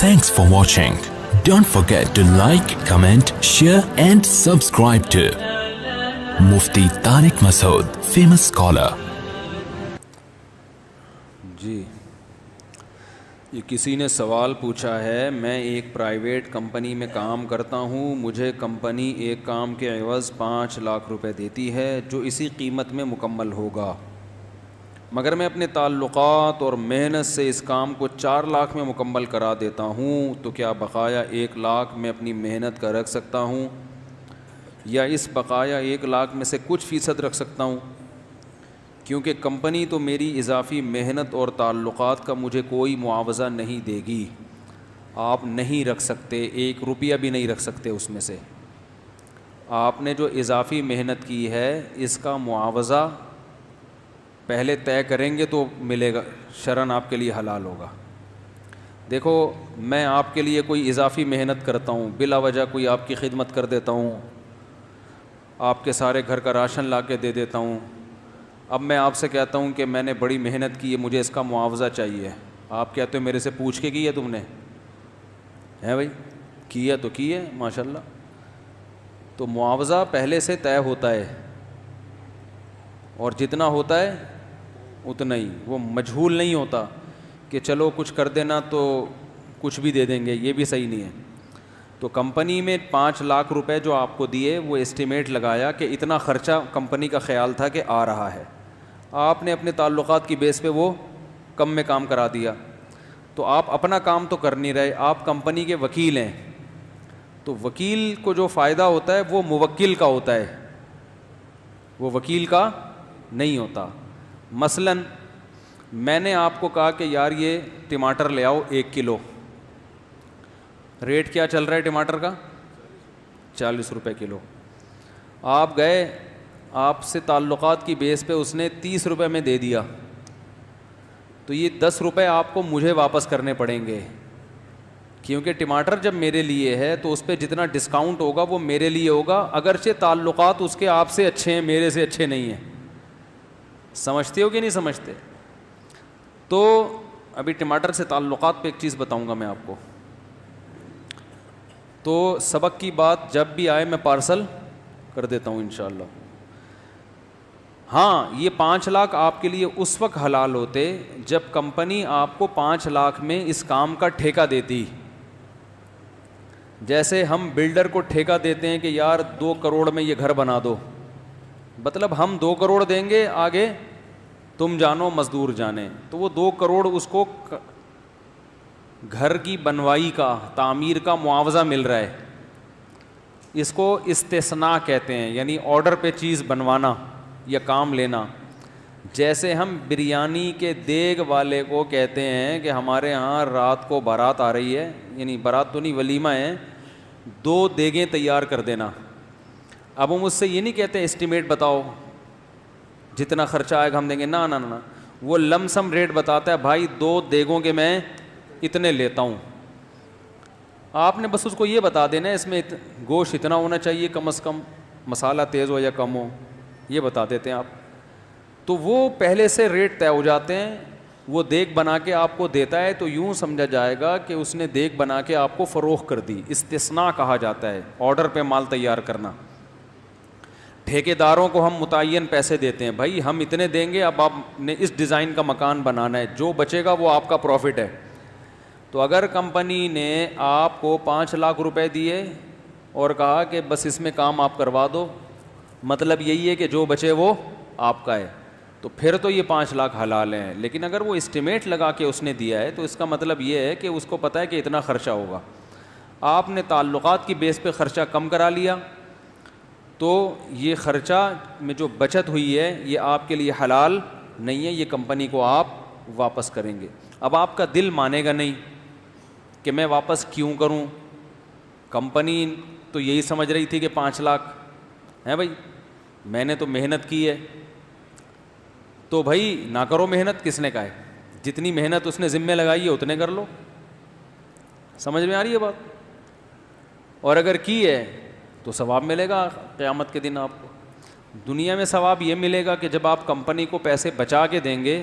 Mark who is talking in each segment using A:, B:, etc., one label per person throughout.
A: Thanks for watching. Don't forget to like, comment, share and subscribe to Mufti Tariq Masood, famous scholar.
B: جی یہ کسی نے سوال پوچھا ہے، میں ایک پرائیویٹ کمپنی میں کام کرتا ہوں، مجھے کمپنی ایک کام کے عوض 5 لاکھ روپے دیتی ہے جو اسی قیمت میں مکمل ہوگا، مگر میں اپنے تعلقات اور محنت سے اس کام کو 4 لاکھ میں مکمل کرا دیتا ہوں، تو کیا بقایا 1 لاکھ میں اپنی محنت کا رکھ سکتا ہوں یا اس بقایا 1 لاکھ میں سے کچھ فیصد رکھ سکتا ہوں؟ کیونکہ کمپنی تو میری اضافی محنت اور تعلقات کا مجھے کوئی معاوضہ نہیں دے گی۔ آپ نہیں رکھ سکتے، 1 روپیہ بھی نہیں رکھ سکتے اس میں سے۔ آپ نے جو اضافی محنت کی ہے اس کا معاوضہ پہلے طے کریں گے تو ملے گا، شرعاً آپ کے لیے حلال ہوگا۔ دیکھو میں آپ کے لیے کوئی اضافی محنت کرتا ہوں، بلا وجہ کوئی آپ کی خدمت کر دیتا ہوں، آپ کے سارے گھر کا راشن لا کے دے دیتا ہوں، اب میں آپ سے کہتا ہوں کہ میں نے بڑی محنت کی ہے، مجھے اس کا معاوضہ چاہیے، آپ کہتے ہو میرے سے پوچھ کے کی ہے تم نے، ہے بھائی کیا تو کی ہے ماشاءاللہ، تو معاوضہ پہلے سے طے ہوتا ہے اور جتنا ہوتا ہے اتنا ہی، وہ مجہول نہیں ہوتا کہ چلو کچھ کر دینا تو کچھ بھی دے دیں گے، یہ بھی صحیح نہیں ہے۔ تو کمپنی میں 5 لاکھ روپے جو آپ کو دیے وہ اسٹیمیٹ لگایا کہ اتنا خرچہ کمپنی کا خیال تھا کہ آ رہا ہے، آپ نے اپنے تعلقات کی بیس پہ وہ کم میں کام کرا دیا، تو آپ اپنا کام تو کر نہیں رہے، آپ کمپنی کے وکیل ہیں، تو وکیل کو جو فائدہ ہوتا ہے وہ موکل کا ہوتا ہے، وہ وکیل کا نہیں ہوتا۔ مثلا میں نے آپ کو کہا کہ یار یہ ٹماٹر لے آؤ 1 کلو، ریٹ کیا چل رہا ہے ٹماٹر کا؟ 40 روپے کلو، آپ گئے، آپ سے تعلقات کی بیس پہ اس نے 30 روپے میں دے دیا، تو یہ 10 روپے آپ کو مجھے واپس کرنے پڑیں گے، کیونکہ ٹماٹر جب میرے لیے ہے تو اس پہ جتنا ڈسکاؤنٹ ہوگا وہ میرے لیے ہوگا، اگرچہ تعلقات اس کے آپ سے اچھے ہیں، میرے سے اچھے نہیں ہیں۔ سمجھتے ہو کہ نہیں سمجھتے؟ تو ابھی ٹماٹر سے تعلقات پہ ایک چیز بتاؤں گا میں آپ کو، تو سبق کی بات جب بھی آئے میں پارسل کر دیتا ہوں انشاءاللہ۔ ہاں یہ 5 لاکھ آپ کے لیے اس وقت حلال ہوتے جب کمپنی آپ کو 5 لاکھ میں اس کام کا ٹھیکہ دیتی، جیسے ہم بلڈر کو ٹھیکہ دیتے ہیں کہ یار 2 کروڑ میں یہ گھر بنا دو، مطلب ہم 2 کروڑ دیں گے، آگے تم جانو مزدور جانے، تو وہ 2 کروڑ اس کو گھر کی بنوائی کا، تعمیر کا معاوضہ مل رہا ہے، اس کو استثناء کہتے ہیں، یعنی آرڈر پہ چیز بنوانا یا کام لینا۔ جیسے ہم بریانی کے دیگ والے کو کہتے ہیں کہ ہمارے ہاں رات کو بارات آ رہی ہے، یعنی بارات تو نہیں ولیمہ ہے، 2 دیگیں تیار کر دینا، اب ہم اس سے یہ نہیں کہتے اسٹیمیٹ بتاؤ جتنا خرچہ آئے گا ہم دیں گے، نہ نہ نہ، وہ لم سم ریٹ بتاتا ہے، بھائی 2 دیگوں کے میں اتنے لیتا ہوں، آپ نے بس اس کو یہ بتا دینا اس میں گوشت اتنا ہونا چاہیے کم از کم، مسالہ تیز ہو یا کم ہو، یہ بتا دیتے ہیں آپ، تو وہ پہلے سے ریٹ طے ہو جاتے ہیں، وہ دیگ بنا کے آپ کو دیتا ہے، تو یوں سمجھا جائے گا کہ اس نے دیگ بنا کے آپ کو فروخت کر دی، استثناء کہا جاتا ہے آرڈر پہ مال تیار کرنا۔ ٹھیکیداروں کو ہم متعین پیسے دیتے ہیں، بھائی ہم اتنے دیں گے، اب آپ نے اس ڈیزائن کا مکان بنانا ہے، جو بچے گا وہ آپ کا پروفٹ ہے۔ تو اگر کمپنی نے آپ کو 5 لاکھ روپے دیے اور کہا کہ بس اس میں کام آپ کروا دو، مطلب یہی ہے کہ جو بچے وہ آپ کا ہے، تو پھر تو یہ 5 لاکھ حلال ہیں۔ لیکن اگر وہ اسٹیمیٹ لگا کے اس نے دیا ہے تو اس کا مطلب یہ ہے کہ اس کو پتہ ہے کہ اتنا خرچہ ہوگا، آپ نے تعلقات کی بیس پہ خرچہ کم کرا لیا، تو یہ خرچہ میں جو بچت ہوئی ہے یہ آپ کے لیے حلال نہیں ہے، یہ کمپنی کو آپ واپس کریں گے۔ اب آپ کا دل مانے گا نہیں کہ میں واپس کیوں کروں، کمپنی تو یہی سمجھ رہی تھی کہ 5 لاکھ ہے، بھائی میں نے تو محنت کی ہے، تو بھائی نہ کرو محنت، کس نے کہا ہے؟ جتنی محنت اس نے ذمہ لگائی ہے اتنے کر لو، سمجھ میں آ رہی ہے بات؟ اور اگر کی ہے تو ثواب ملے گا قیامت کے دن آپ کو۔ دنیا میں ثواب یہ ملے گا کہ جب آپ کمپنی کو پیسے بچا کے دیں گے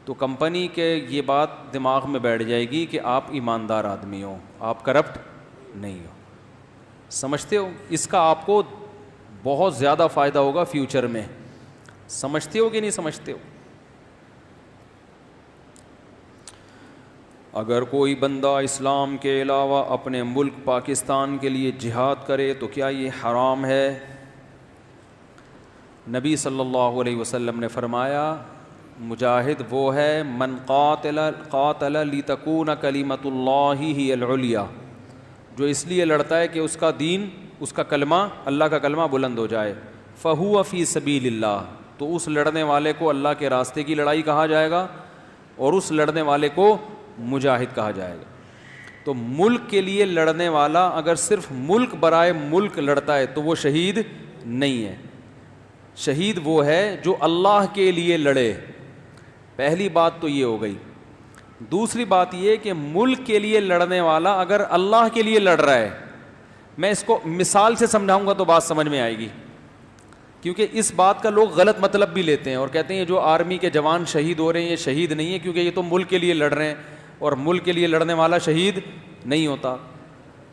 B: تو کمپنی کے یہ بات دماغ میں بیٹھ جائے گی کہ آپ ایماندار آدمی ہو, آپ کرپٹ نہیں ہو. سمجھتے ہو؟ اس کا آپ کو بہت زیادہ فائدہ ہوگا فیوچر میں. سمجھتے ہو کہ نہیں سمجھتے ہو؟ اگر کوئی بندہ اسلام کے علاوہ اپنے ملک پاکستان کے لیے جہاد کرے تو کیا یہ حرام ہے؟ نبی صلی اللہ علیہ وسلم نے فرمایا مجاہد وہ ہے من قاتل لتکون کلمۃ اللہ ہی العلیٰ, جو اس لیے لڑتا ہے کہ اس کا دین, اس کا کلمہ, اللہ کا کلمہ بلند ہو جائے. فہو فی سبیل اللہ, تو اس لڑنے والے کو اللہ کے راستے کی لڑائی کہا جائے گا اور اس لڑنے والے کو مجاہد کہا جائے گا. تو ملک کے لیے لڑنے والا اگر صرف ملک برائے ملک لڑتا ہے تو وہ شہید نہیں ہے. شہید وہ ہے جو اللہ کے لیے لڑے. پہلی بات تو یہ ہو گئی. دوسری بات یہ کہ ملک کے لیے لڑنے والا اگر اللہ کے لیے لڑ رہا ہے, میں اس کو مثال سے سمجھاؤں گا تو بات سمجھ میں آئے گی, کیونکہ اس بات کا لوگ غلط مطلب بھی لیتے ہیں اور کہتے ہیں جو آرمی کے جوان شہید ہو رہے ہیں یہ شہید نہیں ہے کیونکہ یہ تو ملک کے لیے لڑ رہے ہیں اور ملک کے لیے لڑنے والا شہید نہیں ہوتا.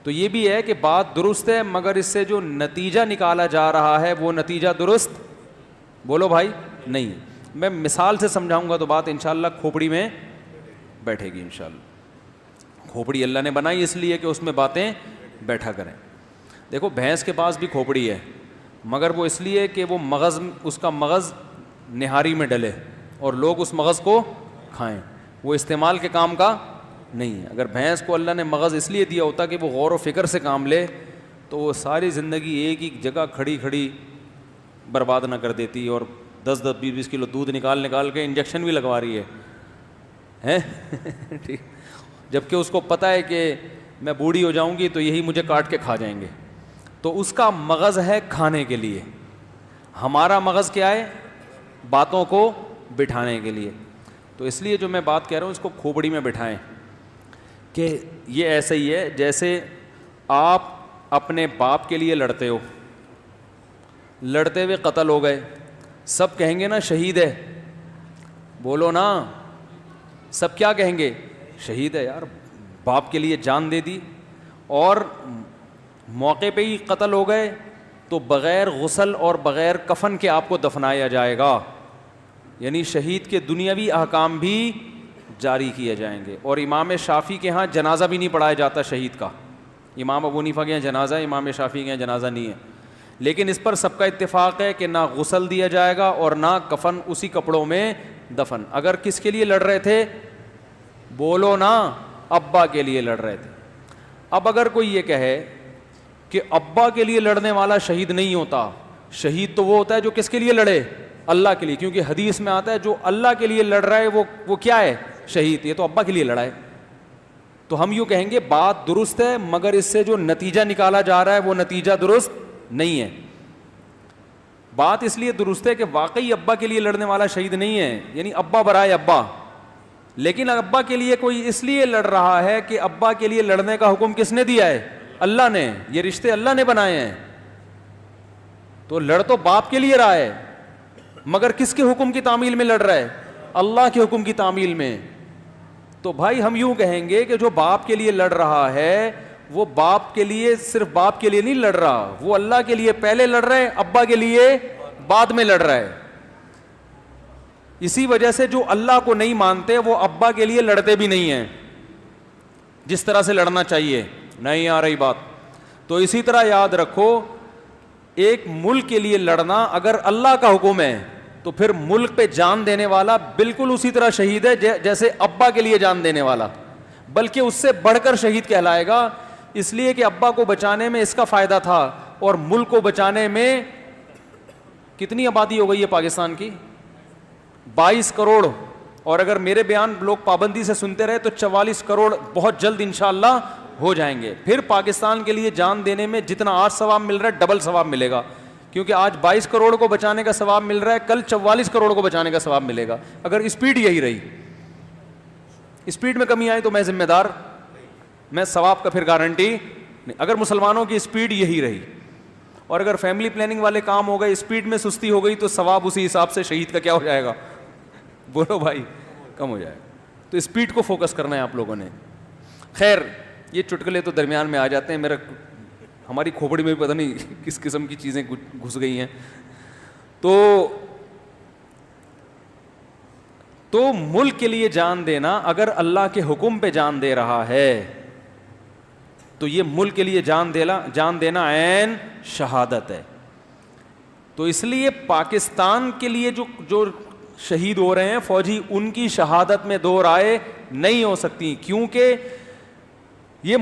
B: تو یہ بھی ہے کہ بات درست ہے, مگر اس سے جو نتیجہ نکالا جا رہا ہے وہ نتیجہ درست, بولو بھائی, نہیں. میں مثال سے سمجھاؤں گا تو بات انشاءاللہ کھوپڑی میں بیٹھے گی انشاءاللہ. کھوپڑی اللہ نے بنائی اس لیے کہ اس میں باتیں بیٹھا کریں. دیکھو بھینس کے پاس بھی کھوپڑی ہے, مگر وہ اس لیے کہ وہ مغز, اس کا مغز نہاری میں ڈلے اور لوگ اس مغز کو کھائیں, وہ استعمال کے کام کا نہیں ہے. اگر بھینس کو اللہ نے مغز اس لیے دیا ہوتا کہ وہ غور و فکر سے کام لے تو وہ ساری زندگی ایک ہی جگہ کھڑی کھڑی برباد نہ کر دیتی اور 10-10 20-20 کلو دودھ نکال کے انجیکشن بھی لگوا رہی ہے ٹھیک, جبکہ اس کو پتہ ہے کہ میں بوڑھی ہو جاؤں گی تو یہی مجھے کاٹ کے کھا جائیں گے. تو اس کا مغز ہے کھانے کے لیے, ہمارا مغز کیا ہے؟ باتوں کو بٹھانے کے لیے. تو اس لیے جو میں بات کہہ رہا ہوں اس کو کھوپڑی میں بٹھائیں کہ یہ ایسا ہی ہے جیسے آپ اپنے باپ کے لیے لڑتے ہو, لڑتے ہوئے قتل ہو گئے, سب کہیں گے نا شہید ہے, بولو نا, سب کیا کہیں گے؟ شہید ہے یار, باپ کے لیے جان دے دی. اور موقع پہ ہی قتل ہو گئے تو بغیر غسل اور بغیر کفن کے آپ کو دفنایا جائے گا, یعنی شہید کے دنیاوی احکام بھی جاری کیے جائیں گے. اور امام شافعی کے ہاں جنازہ بھی نہیں پڑھایا جاتا شہید کا. امام ابو حنیفہ کے یہاں جنازہ ہے, امام شافعی کے یہاں جنازہ نہیں ہے. لیکن اس پر سب کا اتفاق ہے کہ نہ غسل دیا جائے گا اور نہ کفن, اسی کپڑوں میں دفن. اگر کس کے لیے لڑ رہے تھے؟ بولو نا, ابا کے لیے لڑ رہے تھے. اب اگر کوئی یہ کہے کہ ابا کے لیے لڑنے والا شہید نہیں ہوتا, شہید تو وہ ہوتا ہے جو کس کے لیے لڑے؟ اللہ کے لیے, کیونکہ حدیث میں آتا ہے جو اللہ کے لیے لڑ رہا ہے وہ کیا ہے؟ شہید. یہ تو ابا کے لیے لڑا ہے. تو ہم یوں کہیں گے بات درست ہے, مگر اس سے جو نتیجہ نکالا جا رہا ہے وہ نتیجہ درست نہیں ہے. بات اس لیے درست ہے کہ واقعی ابا کے لیے لڑنے والا شہید نہیں ہے, یعنی ابا برائے ابا. لیکن ابا کے لیے کوئی اس لیے لڑ رہا ہے کہ ابا کے لیے لڑنے کا حکم کس نے دیا ہے؟ اللہ نے. یہ رشتے اللہ نے بنائے ہیں. تو لڑ تو باپ کے لیے رہا ہے, مگر کس کے حکم کی تعمیل میں لڑ رہا ہے؟ اللہ کے حکم کی تعمیل میں. تو بھائی ہم یوں کہیں گے کہ جو باپ کے لیے لڑ رہا ہے وہ باپ کے لیے, صرف باپ کے لیے نہیں لڑ رہا, وہ اللہ کے لیے پہلے لڑ رہا ہے, ابا کے لیے بعد میں لڑ رہا ہے. اسی وجہ سے جو اللہ کو نہیں مانتے وہ ابا کے لیے لڑتے بھی نہیں ہیں جس طرح سے لڑنا چاہیے. نہیں آ رہی بات؟ تو اسی طرح یاد رکھو, ایک ملک کے لیے لڑنا اگر اللہ کا حکم ہے تو پھر ملک پہ جان دینے والا بالکل اسی طرح شہید ہے جیسے ابا کے لیے جان دینے والا, بلکہ اس سے بڑھ کر شہید کہلائے گا. اس لیے کہ ابا کو بچانے میں اس کا فائدہ تھا اور ملک کو بچانے میں کتنی آبادی ہو گئی ہے پاکستان کی؟ 22 کروڑ. اور اگر میرے بیان لوگ پابندی سے سنتے رہے تو 44 کروڑ بہت جلد انشاءاللہ ہو جائیں گے. پھر پاکستان کے لیے جان دینے میں جتنا آج ثواب مل رہا ہے ڈبل ثواب ملے گا, کیونکہ آج 22 کروڑ کو بچانے کا ثواب مل رہا ہے, کل 44 کروڑ کو بچانے کا ثواب ملے گا, اگر اسپیڈ یہی رہی. اسپیڈ میں کمی آئی تو میں ذمہ دار, میں ثواب کا پھر گارنٹی نہیں. اگر مسلمانوں کی اسپیڈ یہی رہی اور اگر فیملی پلاننگ والے کام ہو گئے, اسپیڈ میں سستی ہو گئی, تو ثواب اسی حساب سے شہید کا کیا ہو جائے گا؟ بولو بھائی, کم ہو جائے گا. تو اسپیڈ کو فوکس کرنا ہے آپ لوگوں نے. خیر یہ چٹکلے تو درمیان میں آ جاتے ہیں, ہماری کھوپڑی میں بھی پتہ نہیں کس قسم کی چیزیں گھس گئی ہیں. تو ملک کے لیے جان دینا, اگر اللہ کے حکم پہ جان دے رہا ہے تو یہ ملک کے لیے جان دینا عین شہادت ہے. تو اس لیے پاکستان کے لیے جو شہید ہو رہے ہیں فوجی, ان کی شہادت میں دو رائے نہیں ہو سکتی, کیونکہ یہ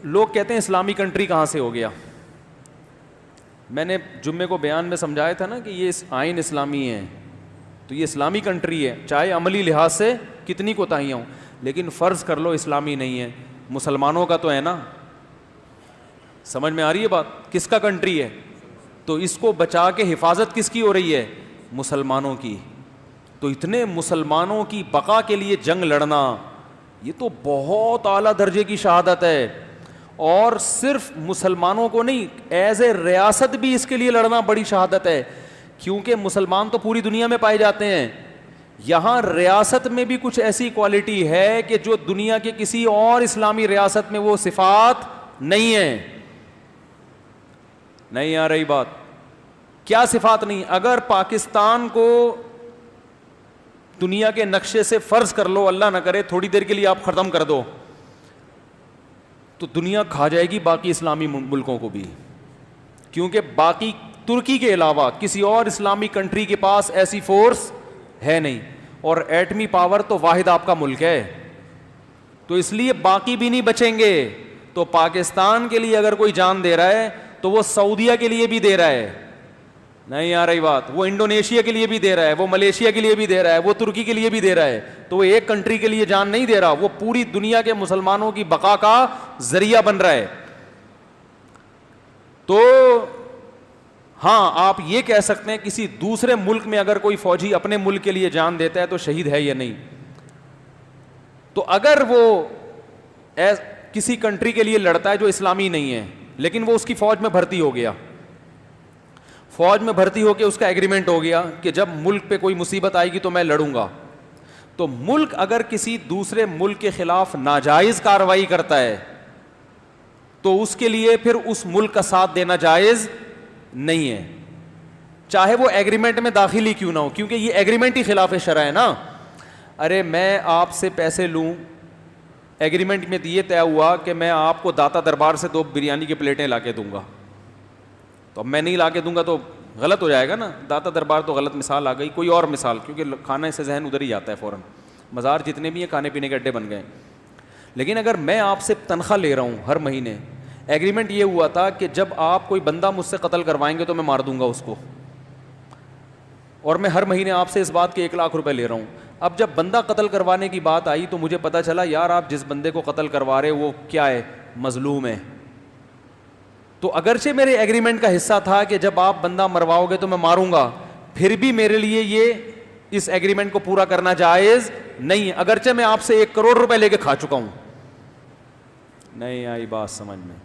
B: لوگ کہتے ہیں اسلامی کنٹری کہاں سے ہو گیا. میں نے جمعے کو بیان میں سمجھایا تھا نا کہ یہ آئین اسلامی ہے, تو یہ اسلامی کنٹری ہے, چاہے عملی لحاظ سے کتنی کوتاہیاں ہوں, لیکن فرض کر لو اسلامی نہیں ہے, مسلمانوں کا تو ہے نا. سمجھ میں آ رہی ہے بات, کس کا کنٹری ہے؟ تو اس کو بچا کے حفاظت کس کی ہو رہی ہے؟ مسلمانوں کی. تو اتنے مسلمانوں کی بقا کے لیے جنگ لڑنا یہ تو بہت اعلیٰ درجے کی شہادت ہے. اور صرف مسلمانوں کو نہیں, ایز اے ریاست بھی اس کے لیے لڑنا بڑی شہادت ہے, کیونکہ مسلمان تو پوری دنیا میں پائے جاتے ہیں. یہاں ریاست میں بھی کچھ ایسی کوالٹی ہے کہ جو دنیا کے کسی اور اسلامی ریاست میں وہ صفات نہیں ہیں. نہیں آ رہی بات؟ کیا صفات نہیں؟ اگر پاکستان کو دنیا کے نقشے سے فرض کر لو, اللہ نہ کرے تھوڑی دیر کے لیے آپ ختم کر دو, تو دنیا کھا جائے گی باقی اسلامی ملکوں کو بھی, کیونکہ باقی ترکی کے علاوہ کسی اور اسلامی کنٹری کے پاس ایسی فورس ہے نہیں, اور ایٹمی پاور تو واحد آپ کا ملک ہے. تو اس لیے باقی بھی نہیں بچیں گے. تو پاکستان کے لیے اگر کوئی جان دے رہا ہے تو وہ سعودیہ کے لیے بھی دے رہا ہے. نہیں آ رہی بات؟ وہ انڈونیشیا کے لیے بھی دے رہا ہے, وہ ملیشیا کے لیے بھی دے رہا ہے, وہ ترکی کے لیے بھی دے رہا ہے. تو وہ ایک کنٹری کے لیے جان نہیں دے رہا, وہ پوری دنیا کے مسلمانوں کی بقا کا ذریعہ بن رہا ہے. تو ہاں آپ یہ کہہ سکتے ہیں کسی دوسرے ملک میں اگر کوئی فوجی اپنے ملک کے لیے جان دیتا ہے تو شہید ہے یا نہیں. تو اگر وہ کسی کنٹری کے لیے لڑتا ہے جو اسلامی نہیں ہے, لیکن وہ اس کی فوج میں بھرتی ہو گیا, فوج میں بھرتی ہو کے اس کا ایگریمنٹ ہو گیا کہ جب ملک پہ کوئی مصیبت آئے گی تو میں لڑوں گا, تو ملک اگر کسی دوسرے ملک کے خلاف ناجائز کارروائی کرتا ہے تو اس کے لیے پھر اس ملک کا ساتھ دینا جائز نہیں ہے, چاہے وہ ایگریمنٹ میں داخل ہی کیوں نہ ہو, کیونکہ یہ ایگریمنٹ ہی خلاف شرع ہے نا. ارے میں آپ سے پیسے لوں, ایگریمنٹ میں یہ طے ہوا کہ میں آپ کو داتا دربار سے 2 بریانی کی پلیٹیں لا کے دوں گا, تو اب میں نہیں لا کے دوں گا تو غلط ہو جائے گا نا. داتا دربار تو غلط مثال آ گئی, کوئی اور مثال, کیونکہ کھانے سے ذہن ادھر ہی جاتا ہے فوراً. مزار جتنے بھی ہیں کھانے پینے کے اڈے بن گئے. لیکن اگر میں آپ سے تنخواہ لے رہا ہوں ہر مہینے, ایگریمنٹ یہ ہوا تھا کہ جب آپ کوئی بندہ مجھ سے قتل کروائیں گے تو میں مار دوں گا اس کو, اور میں ہر مہینے آپ سے اس بات کے 1 لاکھ روپے لے رہا ہوں. اب جب بندہ قتل کروانے کی بات آئی تو مجھے پتا چلا یار آپ جس بندے کو قتل کروا رہے وہ کیا ہے, مظلوم ہے. تو اگرچہ میرے ایگریمنٹ کا حصہ تھا کہ جب آپ بندہ مرواؤ گے تو میں ماروں گا, پھر بھی میرے لیے یہ اس ایگریمنٹ کو پورا کرنا جائز نہیں ہے, اگرچہ میں آپ سے 1 کروڑ روپے لے کے کھا چکا ہوں. نہیں آئی بات سمجھ میں؟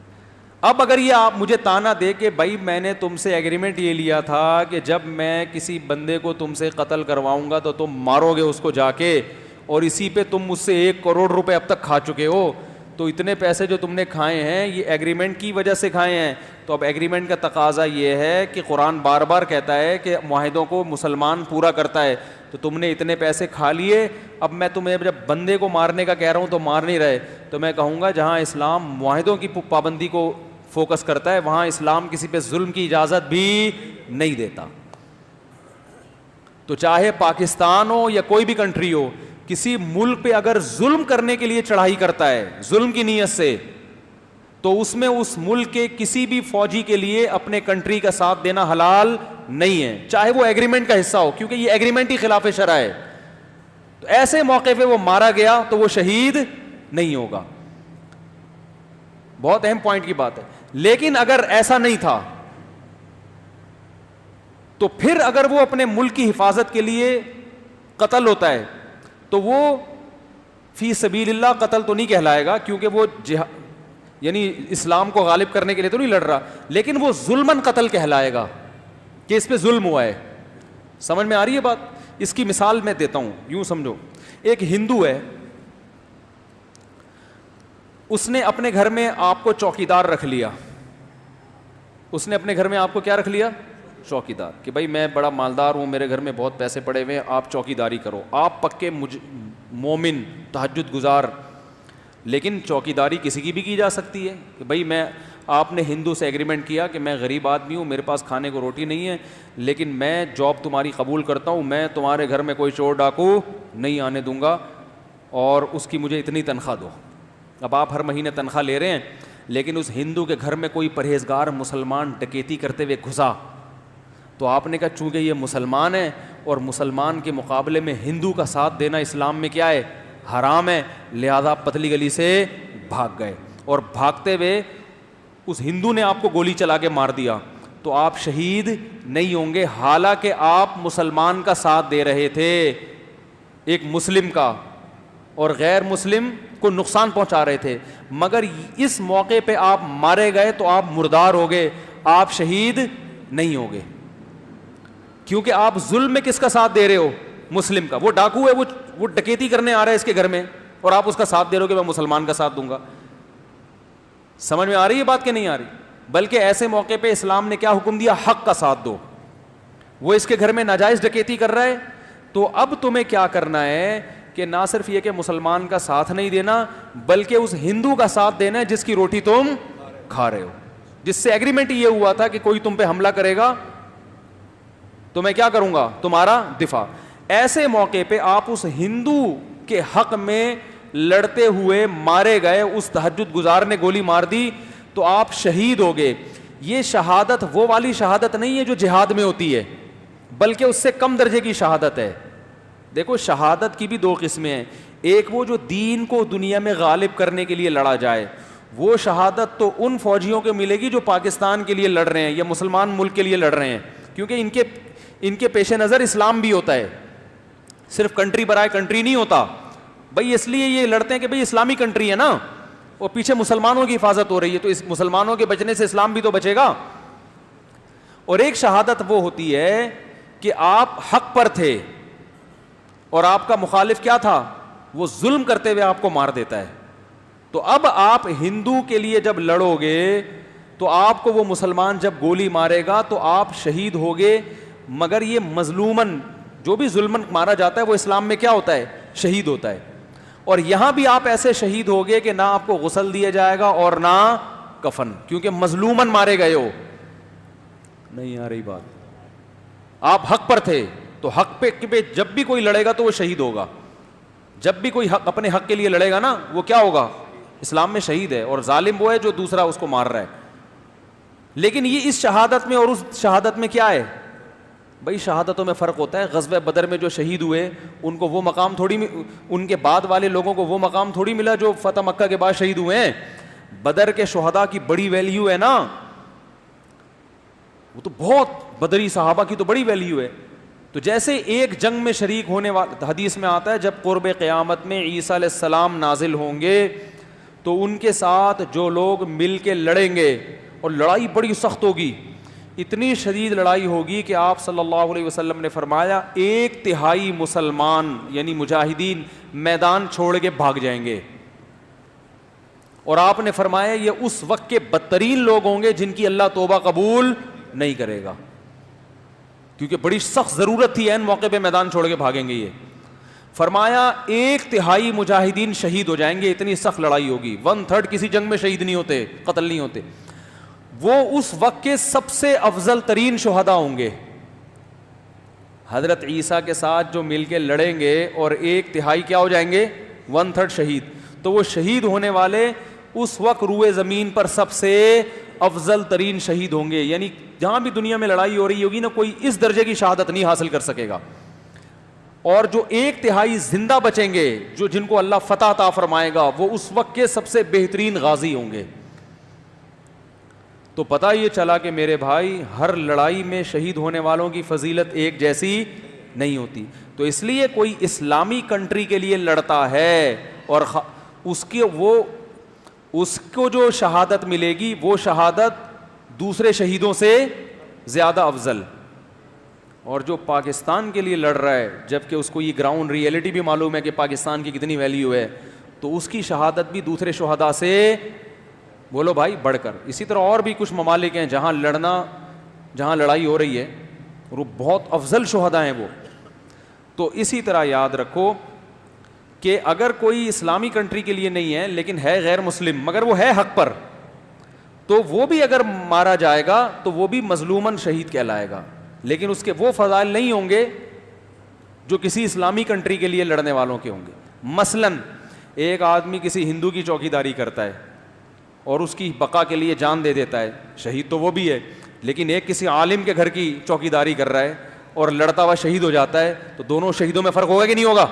B: اب اگر یہ آپ مجھے تانا دے کہ بھائی میں نے تم سے ایگریمنٹ یہ لیا تھا کہ جب میں کسی بندے کو تم سے قتل کرواؤں گا تو تم مارو گے اس کو جا کے, اور اسی پہ تم مجھ سے 1 کروڑ روپے اب تک کھا چکے ہو, تو اتنے پیسے جو تم نے کھائے ہیں یہ ایگریمنٹ کی وجہ سے کھائے ہیں. تو اب ایگریمنٹ کا تقاضا یہ ہے کہ قرآن بار بار کہتا ہے کہ معاہدوں کو مسلمان پورا کرتا ہے, تو تم نے اتنے پیسے کھا لیے, اب میں تمہیں جب بندے کو مارنے کا کہہ رہا ہوں تو مار نہیں رہے, تو میں کہوں گا جہاں اسلام معاہدوں کی پابندی کو فوکس کرتا ہے وہاں اسلام کسی پہ ظلم کی اجازت بھی نہیں دیتا. تو چاہے پاکستان ہو یا کوئی بھی کنٹری ہو, کسی ملک پہ اگر ظلم کرنے کے لیے چڑھائی کرتا ہے ظلم کی نیت سے, تو اس میں اس ملک کے کسی بھی فوجی کے لیے اپنے کنٹری کا ساتھ دینا حلال نہیں ہے, چاہے وہ ایگریمنٹ کا حصہ ہو, کیونکہ یہ ایگریمنٹ ہی خلاف شرع ہے. تو ایسے موقع پہ وہ مارا گیا تو وہ شہید نہیں ہوگا. بہت اہم پوائنٹ کی بات ہے. لیکن اگر ایسا نہیں تھا تو پھر اگر وہ اپنے ملک کی حفاظت کے لیے قتل ہوتا ہے تو وہ فی سبیل اللہ قتل تو نہیں کہلائے گا, کیونکہ وہ یعنی اسلام کو غالب کرنے کے لیے تو نہیں لڑ رہا, لیکن وہ ظلمن قتل کہلائے گا کہ اس پہ ظلم ہوا ہے. سمجھ میں آ رہی ہے بات؟ اس کی مثال میں دیتا ہوں, یوں سمجھو ایک ہندو ہے, اس نے اپنے گھر میں آپ کو چوکیدار رکھ لیا. اس نے اپنے گھر میں آپ کو کیا رکھ لیا؟ چوکیدار, کہ بھائی میں بڑا مالدار ہوں, میرے گھر میں بہت پیسے پڑے ہوئے ہیں, آپ چوکیداری کرو. آپ پکے مومن, تہجد گزار, لیکن چوکیداری کسی کی بھی کی جا سکتی ہے کہ بھائی آپ نے ہندو سے ایگریمنٹ کیا کہ میں غریب آدمی ہوں, میرے پاس کھانے کو روٹی نہیں ہے, لیکن میں جاب تمہاری قبول کرتا ہوں, میں تمہارے گھر میں کوئی چور ڈاکو نہیں آنے دوں گا اور اس کی مجھے اتنی تنخواہ دو. اب آپ ہر مہینے تنخواہ لے رہے ہیں, لیکن اس ہندو کے گھر میں کوئی پرہیزگار مسلمان ڈکیتی کرتے ہوئے گھسا, تو آپ نے کہا چونکہ یہ مسلمان ہے اور مسلمان کے مقابلے میں ہندو کا ساتھ دینا اسلام میں کیا ہے؟ حرام ہے, لہذا پتلی گلی سے بھاگ گئے, اور بھاگتے ہوئے اس ہندو نے آپ کو گولی چلا کے مار دیا, تو آپ شہید نہیں ہوں گے, حالانکہ آپ مسلمان کا ساتھ دے رہے تھے, ایک مسلم کا, اور غیر مسلم کو نقصان پہنچا رہے تھے, مگر اس موقع پہ آپ مارے گئے تو آپ مردار ہو گئے, آپ شہید نہیں ہو گے, کیونکہ آپ ظلم میں کس کا ساتھ دے رہے ہو؟ مسلم کا. وہ ڈاکو ہے, وہ ڈکیتی کرنے آ رہا ہے اس کے گھر میں, اور آپ اس کا ساتھ دے رہے ہو کہ میں مسلمان کا ساتھ دوں گا. سمجھ میں آ رہی ہے بات کہ نہیں آ رہی؟ بلکہ ایسے موقع پہ اسلام نے کیا حکم دیا؟ حق کا ساتھ دو. وہ اس کے گھر میں ناجائز ڈکیتی کر رہا ہے, تو اب تمہیں کیا کرنا ہے کہ نہ صرف یہ کہ مسلمان کا ساتھ نہیں دینا, بلکہ اس ہندو کا ساتھ دینا ہے جس کی روٹی تم کھا رہے ہو, جس سے ایگریمنٹ یہ ہوا تھا کہ کوئی تم پہ حملہ کرے گا تو میں کیا کروں گا؟ تمہارا دفاع. ایسے موقع پہ آپ اس ہندو کے حق میں لڑتے ہوئے مارے گئے, اس تہجد گزار نے گولی مار دی تو آپ شہید ہو گئے. یہ شہادت وہ والی شہادت نہیں ہے جو جہاد میں ہوتی ہے, بلکہ اس سے کم درجے کی شہادت ہے. دیکھو شہادت کی بھی دو قسمیں ہیں, ایک وہ جو دین کو دنیا میں غالب کرنے کے لیے لڑا جائے, وہ شہادت تو ان فوجیوں کو ملے گی جو پاکستان کے لیے لڑ رہے ہیں یا مسلمان ملک کے لیے لڑ رہے ہیں, کیونکہ ان کے پیش نظر اسلام بھی ہوتا ہے, صرف کنٹری برائے کنٹری نہیں ہوتا. بھائی اس لیے یہ لڑتے ہیں کہ بھئی اسلامی کنٹری ہے نا, اور پیچھے مسلمانوں کی حفاظت ہو رہی ہے, تو اس مسلمانوں کے بچنے سے اسلام بھی تو بچے گا. اور ایک شہادت وہ ہوتی ہے کہ آپ حق پر تھے اور آپ کا مخالف کیا تھا؟ وہ ظلم کرتے ہوئے آپ کو مار دیتا ہے. تو اب آپ ہندو کے لیے جب لڑو گے تو آپ کو وہ مسلمان جب گولی مارے گا تو آپ شہید ہوگے, مگر یہ مظلومن جو بھی ظلمن مارا جاتا ہے وہ اسلام میں کیا ہوتا ہے؟ شہید ہوتا ہے. اور یہاں بھی آپ ایسے شہید ہوگے کہ نہ آپ کو غسل دیا جائے گا اور نہ کفن, کیونکہ مظلومن مارے گئے ہو. نہیں آ رہی بات؟ آپ حق پر تھے تو حق پہ جب بھی کوئی لڑے گا تو وہ شہید ہوگا. جب بھی کوئی حق اپنے حق کے لیے لڑے گا نا وہ کیا ہوگا؟ اسلام میں شہید ہے, اور ظالم وہ ہے جو دوسرا اس کو مار رہا ہے. لیکن یہ اس شہادت میں اور اس شہادت میں کیا ہے؟ بھائی شہادتوں میں فرق ہوتا ہے. غزوہ بدر میں جو شہید ہوئے ان کو وہ مقام تھوڑی, ان کے بعد والے لوگوں کو وہ مقام تھوڑی ملا جو فتح مکہ کے بعد شہید ہوئے ہیں. بدر کے شہداء کی بڑی ویلیو ہے نا, وہ تو بہت, بدری صحابہ کی تو بڑی ویلیو ہے. تو جیسے ایک جنگ میں شریک ہونے والا, حدیث میں آتا ہے جب قرب قیامت میں عیسیٰ علیہ السلام نازل ہوں گے تو ان کے ساتھ جو لوگ مل کے لڑیں گے, اور لڑائی بڑی سخت ہوگی, اتنی شدید لڑائی ہوگی کہ آپ صلی اللہ علیہ وسلم نے فرمایا 1/3 مسلمان یعنی مجاہدین میدان چھوڑ کے بھاگ جائیں گے. اور آپ نے فرمایا یہ اس وقت کے بدترین لوگ ہوں گے جن کی اللہ توبہ قبول نہیں کرے گا, کیونکہ بڑی سخت ضرورت تھی این موقع پہ میدان چھوڑ کے بھاگیں گے. یہ فرمایا 1/3 مجاہدین شہید ہو جائیں گے, اتنی سخت لڑائی ہوگی. 1/3 کسی جنگ میں شہید نہیں ہوتے, قتل نہیں ہوتے. وہ اس وقت کے سب سے افضل ترین شہداء ہوں گے. حضرت عیسیٰ کے ساتھ جو مل کے لڑیں گے اور 1/3 کیا ہو جائیں گے؟ 1/3 شہید. تو وہ شہید ہونے والے اس وقت روئے زمین پر سب سے افضل ترین شہید ہوں گے. یعنی جہاں بھی دنیا میں لڑائی ہو رہی ہوگی نا, کوئی اس درجے کی شہادت نہیں حاصل کر سکے گا. اور جو 1/3 زندہ بچیں گے, جو جن کو اللہ فتح عطا فرمائے گا, وہ اس وقت کے سب سے بہترین غازی ہوں گے. تو پتہ یہ چلا کہ میرے بھائی ہر لڑائی میں شہید ہونے والوں کی فضیلت ایک جیسی نہیں ہوتی. تو اس لیے کوئی اسلامی کنٹری کے لیے لڑتا ہے اور اس کو جو شہادت ملے گی وہ شہادت دوسرے شہیدوں سے زیادہ افضل. اور جو پاکستان کے لیے لڑ رہا ہے جبکہ اس کو یہ گراؤنڈ ریئلٹی بھی معلوم ہے کہ پاکستان کی کتنی ویلیو ہے, تو اس کی شہادت بھی دوسرے شہداء سے بولو بھائی بڑھ کر. اسی طرح اور بھی کچھ ممالک ہیں جہاں لڑائی ہو رہی ہے اور وہ بہت افضل شہداء ہیں وہ. تو اسی طرح یاد رکھو کہ اگر کوئی اسلامی کنٹری کے لیے نہیں ہے لیکن ہے غیر مسلم مگر وہ ہے حق پر, تو وہ بھی اگر مارا جائے گا تو وہ بھی مظلوماً شہید کہلائے گا, لیکن اس کے وہ فضائل نہیں ہوں گے جو کسی اسلامی کنٹری کے لیے لڑنے والوں کے ہوں گے. مثلاً ایک آدمی کسی ہندو کی چوکیداری کرتا ہے اور اس کی بقا کے لیے جان دے دیتا ہے, شہید تو وہ بھی ہے, لیکن ایک کسی عالم کے گھر کی چوکیداری کر رہا ہے اور لڑتا ہوا شہید ہو جاتا ہے, تو دونوں شہیدوں میں فرق ہوگا کہ نہیں ہوگا؟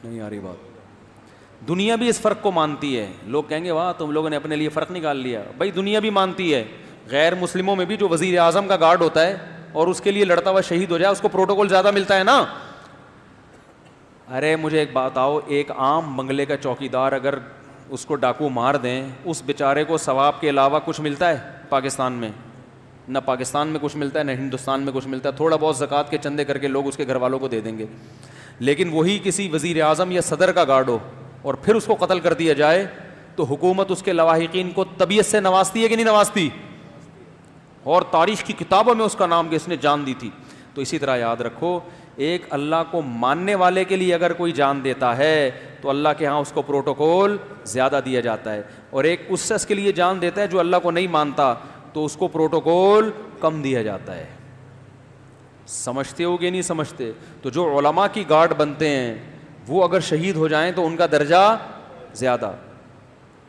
B: نہیں آ رہی بات. دنیا بھی اس فرق کو مانتی ہے. لوگ کہیں گے واہ تم لوگوں نے اپنے لیے فرق نکال لیا. بھائی دنیا بھی مانتی ہے. غیر مسلموں میں بھی جو وزیر اعظم کا گارڈ ہوتا ہے اور اس کے لیے لڑتا ہوا شہید ہو جائے اس کو پروٹوکول زیادہ ملتا ہے نا. ارے مجھے ایک بات آؤ, ایک عام بنگلے کا چوکیدار اگر اس کو ڈاکو مار دیں, اس بیچارے کو ثواب کے علاوہ کچھ ملتا ہے پاکستان میں؟ نہ پاکستان میں کچھ ملتا ہے نہ ہندوستان میں کچھ ملتا ہے. تھوڑا بہت زکوٰۃ کے چندے کر کے لوگ اس کے گھر والوں کو دے دیں گے, لیکن وہی کسی وزیر اعظم یا صدر کا گارڈ ہو اور پھر اس کو قتل کر دیا جائے تو حکومت اس کے لواحقین کو طبیعت سے نوازتی ہے کہ نہیں نوازتی؟ اور تاریخ کی کتابوں میں اس کا نام کہ اس نے جان دی تھی. تو اسی طرح یاد رکھو ایک اللہ کو ماننے والے کے لیے اگر کوئی جان دیتا ہے تو اللہ کے ہاں اس کو پروٹوکول زیادہ دیا جاتا ہے, اور ایک اس شخص کے لیے جان دیتا ہے جو اللہ کو نہیں مانتا تو اس کو پروٹوکول کم دیا جاتا ہے. سمجھتے ہو کہ نہیں سمجھتے؟ تو جو علماء کی گارڈ بنتے ہیں وہ اگر شہید ہو جائیں تو ان کا درجہ زیادہ,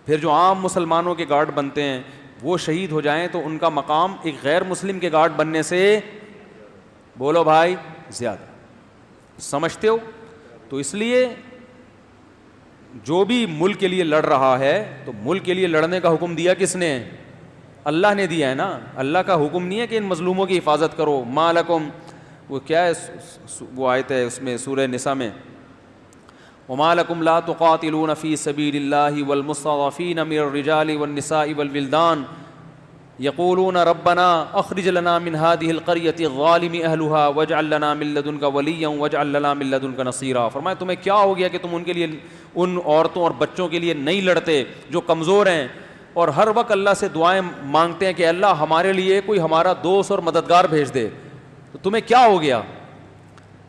B: پھر جو عام مسلمانوں کے گارڈ بنتے ہیں وہ شہید ہو جائیں تو ان کا مقام ایک غیر مسلم کے گارڈ بننے سے بولو بھائی زیادہ. سمجھتے ہو؟ تو اس لیے جو بھی ملک کے لیے لڑ رہا ہے تو ملک کے لیے لڑنے کا حکم دیا کس نے؟ اللہ نے دیا ہے نا. اللہ کا حکم نہیں ہے کہ ان مظلوموں کی حفاظت کرو. ما لکم, وہ کیا ہے وہ آیت ہے اس میں سورہ نساء میں, وما لکم لا تقاتلون فی سبیل اللہ والمستضعفین من الرجال والنساء والولدان یقولون ربنا اخرج لنا من هذه القرية الظالم اهلها واجعل لنا من لدنك وليا واجعل لنا من لدنك نصيرا. فرمایا تمہیں کیا ہو گیا کہ تم ان کے لیے ان عورتوں اور بچوں کے لیے نہیں لڑتے جو کمزور ہیں اور ہر وقت اللہ سے دعائیں مانگتے ہیں کہ اللہ ہمارے لیے کوئی ہمارا دوست اور مددگار بھیج دے. تو تمہیں کیا ہو گیا؟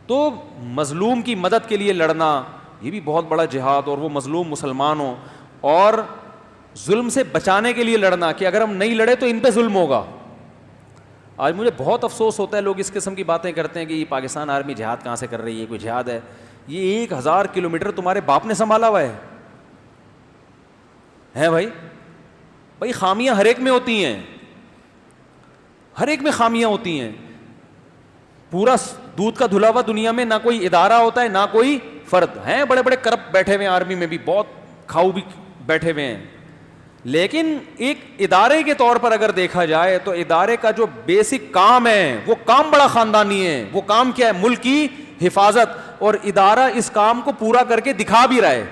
B: تو مظلوم کی مدد کے لیے لڑنا یہ بھی بہت بڑا جہاد, اور وہ مظلوم مسلمان ہوں, اور ظلم سے بچانے کے لیے لڑنا کہ اگر ہم نہیں لڑے تو ان پہ ظلم ہوگا. آج مجھے بہت افسوس ہوتا ہے لوگ اس قسم کی باتیں کرتے ہیں کہ یہ پاکستان آرمی جہاد کہاں سے کر رہی ہے, کوئی جہاد ہے؟ یہ 1000 کلومیٹر تمہارے باپ نے سنبھالا ہوا ہے بھائی. بھائی خامیاں ہر ایک میں ہوتی ہیں, ہر ایک میں خامیاں ہوتی ہیں. پورا دودھ کا دھلا ہوا دنیا میں نہ کوئی ادارہ ہوتا ہے نہ کوئی فرد. ہیں بڑے بڑے کرپٹ بیٹھے ہوئے ہیں آرمی میں بھی, بہت کھاؤ بھی بیٹھے ہوئے ہیں, لیکن ایک ادارے کے طور پر اگر دیکھا جائے تو ادارے کا جو بیسک کام ہے وہ کام بڑا خاندانی ہے. وہ کام کیا ہے؟ ملک کی حفاظت, اور ادارہ اس کام کو پورا کر کے دکھا بھی رہا ہے.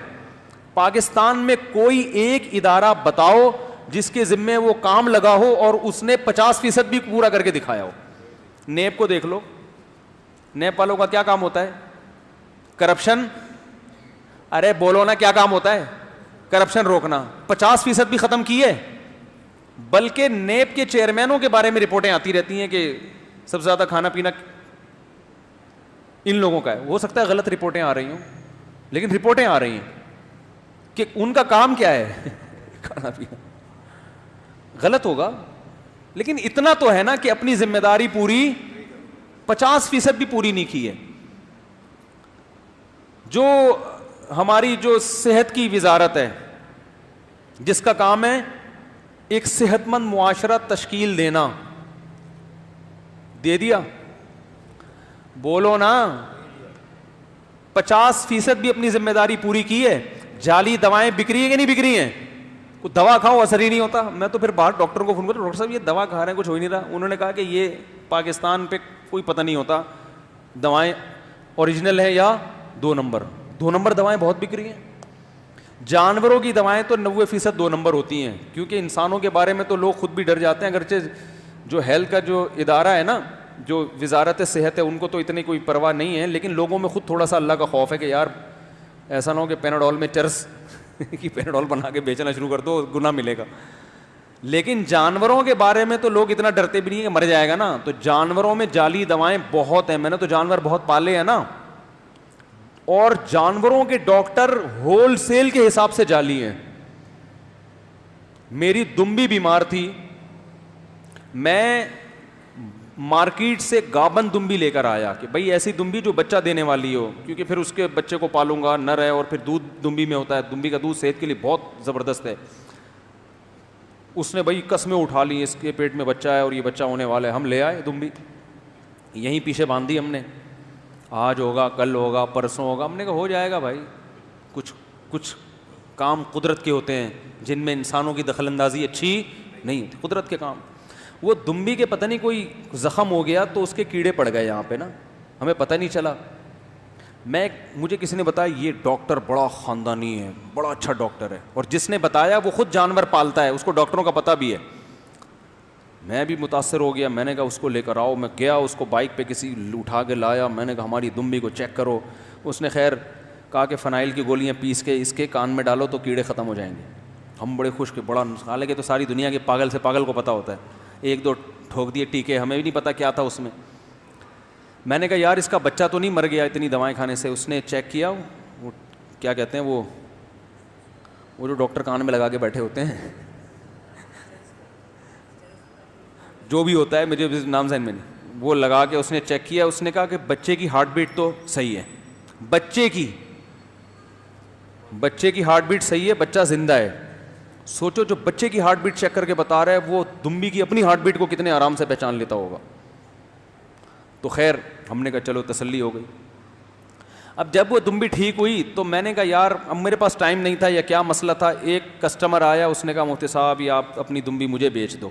B: پاکستان میں کوئی ایک ادارہ بتاؤ جس کے ذمے وہ کام لگا ہو اور اس نے 50% بھی پورا کر کے دکھایا ہو. نیب کو دیکھ لو, نیب والوں کا کیا کام ہوتا ہے؟ کرپشن. ارے بولو نا, کیا کام ہوتا ہے؟ کرپشن روکنا. 50% بھی ختم کی ہے, بلکہ نیب کے چیئرمینوں کے بارے میں رپورٹیں آتی رہتی ہیں کہ سب سے زیادہ کھانا پینا ان لوگوں کا ہے. ہو سکتا ہے غلط رپورٹیں آ رہی ہوں, لیکن رپورٹیں آ رہی ہیں کہ ان کا کام کیا ہے کھانا پینا. غلط ہوگا, لیکن اتنا تو ہے نا کہ اپنی ذمہ داری پوری 50% بھی پوری نہیں کی ہے. جو ہماری جو صحت کی وزارت ہے جس کا کام ہے ایک صحت مند معاشرہ تشکیل دینا, دے دیا؟ بولو نا. 50% بھی اپنی ذمہ داری پوری کی ہے. جعلی دوائیں بک رہی ہیں کہ نہیں بک رہی ہیں؟ کچھ دوا کھاؤ اثر ہی نہیں ہوتا. میں تو پھر باہر ڈاکٹر کو فون کرتا, ڈاکٹر صاحب یہ دوا کھا رہے ہیں کچھ ہو ہی نہیں رہا. انہوں نے کہا کہ یہ پاکستان پہ کوئی پتہ نہیں ہوتا دوائیں اوریجنل ہیں یا 2 نمبر دوائیں بہت بک رہی ہیں. جانوروں کی دوائیں تو 90% 2 نمبر ہوتی ہیں, کیونکہ انسانوں کے بارے میں تو لوگ خود بھی ڈر جاتے ہیں. اگرچہ جو ہیلتھ کا جو ادارہ ہے نا جو وزارت صحت ہے ان کو تو اتنی کوئی پرواہ نہیں ہے, لیکن لوگوں میں خود تھوڑا سا اللہ کا خوف ہے کہ یار ایسا نہ ہو کہ پیناڈول میں چرس کی پیناڈول بنا کے بیچنا شروع کر دو, گناہ ملے گا. لیکن جانوروں کے بارے میں تو لوگ اتنا ڈرتے بھی نہیں کہ مر جائے گا نا, تو جانوروں میں جعلی دوائیں بہت ہیں. میں نے تو جانور بہت پالے ہیں نا, اور جانوروں کے ڈاکٹر ہول سیل کے حساب سے جعلی ہیں. میری دمبی بیمار تھی, میں مارکیٹ سے گابن دمبی لے کر آیا کہ بھائی ایسی دمبی جو بچہ دینے والی ہو, کیونکہ پھر اس کے بچے کو پالوں گا, نر ہے اور پھر دودھ دمبی میں ہوتا ہے, دمبی کا دودھ صحت کے لیے بہت زبردست ہے. اس نے بھائی قسمیں اٹھا لی, اس کے پیٹ میں بچہ ہے اور یہ بچہ ہونے والا ہے. ہم لے آئے دمبی, یہیں پیچھے باندھ دی ہم نے, آج ہوگا کل ہوگا پرسوں ہوگا. ہم نے کہا ہو جائے گا بھائی, کچھ کام قدرت کے ہوتے ہیں جن میں انسانوں کی دخل اندازی اچھی نہیں ہوتی, قدرت کے کام. وہ دمبی کے پتہ نہیں کوئی زخم ہو گیا تو اس کے کیڑے پڑ گئے یہاں پہ نا, ہمیں پتہ نہیں چلا. مجھے کسی نے بتایا یہ ڈاکٹر بڑا خاندانی ہے, بڑا اچھا ڈاکٹر ہے, اور جس نے بتایا وہ خود جانور پالتا ہے, اس کو ڈاکٹروں کا پتہ بھی ہے. میں بھی متاثر ہو گیا, میں نے کہا اس کو لے کر آؤ. میں گیا, اس کو بائک پہ کسی اٹھا کے لایا, میں نے کہا ہماری دمبی کو چیک کرو. اس نے خیر کہا کہ فنائل کی گولیاں پیس کے اس کے کان میں ڈالو تو کیڑے ختم ہو جائیں گے. ہم بڑے خوش کہ بڑا, حالانکہ تو ساری دنیا کے پاگل سے پاگل کو پتہ ہوتا ہے, ایک دو ٹھوک دیے ٹیکے, ہمیں بھی نہیں پتہ کیا تھا اس میں. میں نے کہا یار اس کا بچہ تو نہیں مر گیا اتنی دوائیں کھانے سے. اس نے چیک کیا, وہ کیا کہتے ہیں وہ جو ڈاکٹر کان میں لگا کے بیٹھے ہوتے ہیں, جو بھی ہوتا ہے مجھے نام ذہن میں نہیں, وہ لگا کے اس نے چیک کیا. اس نے کہا کہ بچے کی ہارٹ بیٹ تو صحیح ہے, بچے کی ہارٹ بیٹ صحیح ہے, بچہ زندہ ہے. سوچو جو بچے کی ہارٹ بیٹ چیک کر کے بتا رہا ہے وہ دمبی کی اپنی ہارٹ بیٹ کو کتنے آرام سے پہچان لیتا ہوگا. تو خیر ہم نے کہا چلو تسلی ہو گئی. اب جب وہ دمبی ٹھیک ہوئی تو میں نے کہا یار اب میرے پاس ٹائم نہیں تھا یا کیا مسئلہ تھا, ایک کسٹمر آیا, اس نے کہا مفتی صاحب یہ آپ اپنی دمبی مجھے بیچ دو.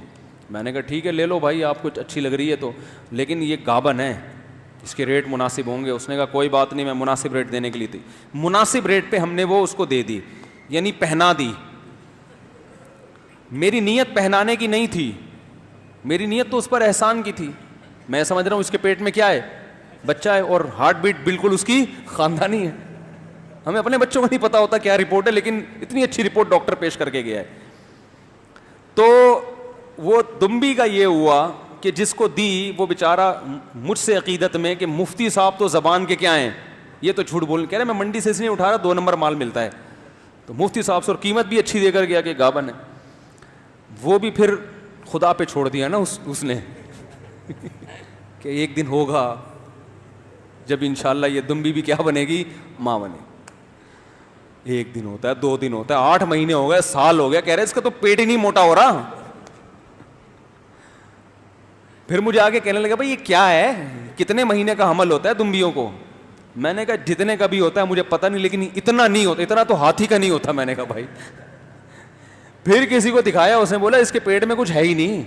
B: میں نے کہا ٹھیک ہے لے لو بھائی, آپ کو اچھی لگ رہی ہے تو, لیکن یہ گابن ہے, اس کے ریٹ مناسب ہوں گے. اس نے کہا کوئی بات نہیں, میں مناسب ریٹ دینے کے لیے تھی. مناسب ریٹ پہ ہم نے وہ اس کو دے دی, یعنی پہنا دی. میری نیت پہنانے کی نہیں تھی, میری نیت تو اس پر احسان کی تھی. میں سمجھ رہا ہوں اس کے پیٹ میں کیا ہے, بچہ ہے, اور ہارٹ بیٹ بالکل اس کی خاندانی ہے. ہمیں اپنے بچوں کو نہیں پتا ہوتا کیا رپورٹ ہے, لیکن اتنی اچھی رپورٹ ڈاکٹر پیش کر کے گیا ہے. تو وہ دمبی کا یہ ہوا کہ جس کو دی وہ بیچارہ مجھ سے عقیدت میں کہ مفتی صاحب تو زبان کے کیا ہیں, یہ تو جھوٹ بول, کہہ رہے میں منڈی سے اس لیے اٹھا رہا 2 نمبر مال ملتا ہے. تو مفتی صاحب سے, اور قیمت بھی اچھی دے کر گیا کہ گابن ہے. وہ بھی پھر خدا پہ چھوڑ دیا نا اس نے کہ ایک دن ہوگا جب انشاءاللہ یہ دمبی بھی کیا بنے گی, ماں بنے. ایک دن ہوتا ہے, 2 دن ہوتا ہے, 8 مہینے ہو گئے, سال ہو گیا, کہہ رہے اس کا تو پیٹ ہی نہیں موٹا ہو رہا. پھر مجھے آگے کہنے لگا بھائی یہ کیا ہے, کتنے مہینے کا حمل ہوتا ہے دمبیوں کو. میں نے کہا جتنے کا بھی ہوتا ہے مجھے پتہ نہیں, لیکن اتنا نہیں ہوتا, اتنا تو ہاتھی کا نہیں ہوتا. میں نے کہا بھائی, پھر کسی کو دکھایا, اس نے بولا اس کے پیٹ میں کچھ ہے ہی نہیں.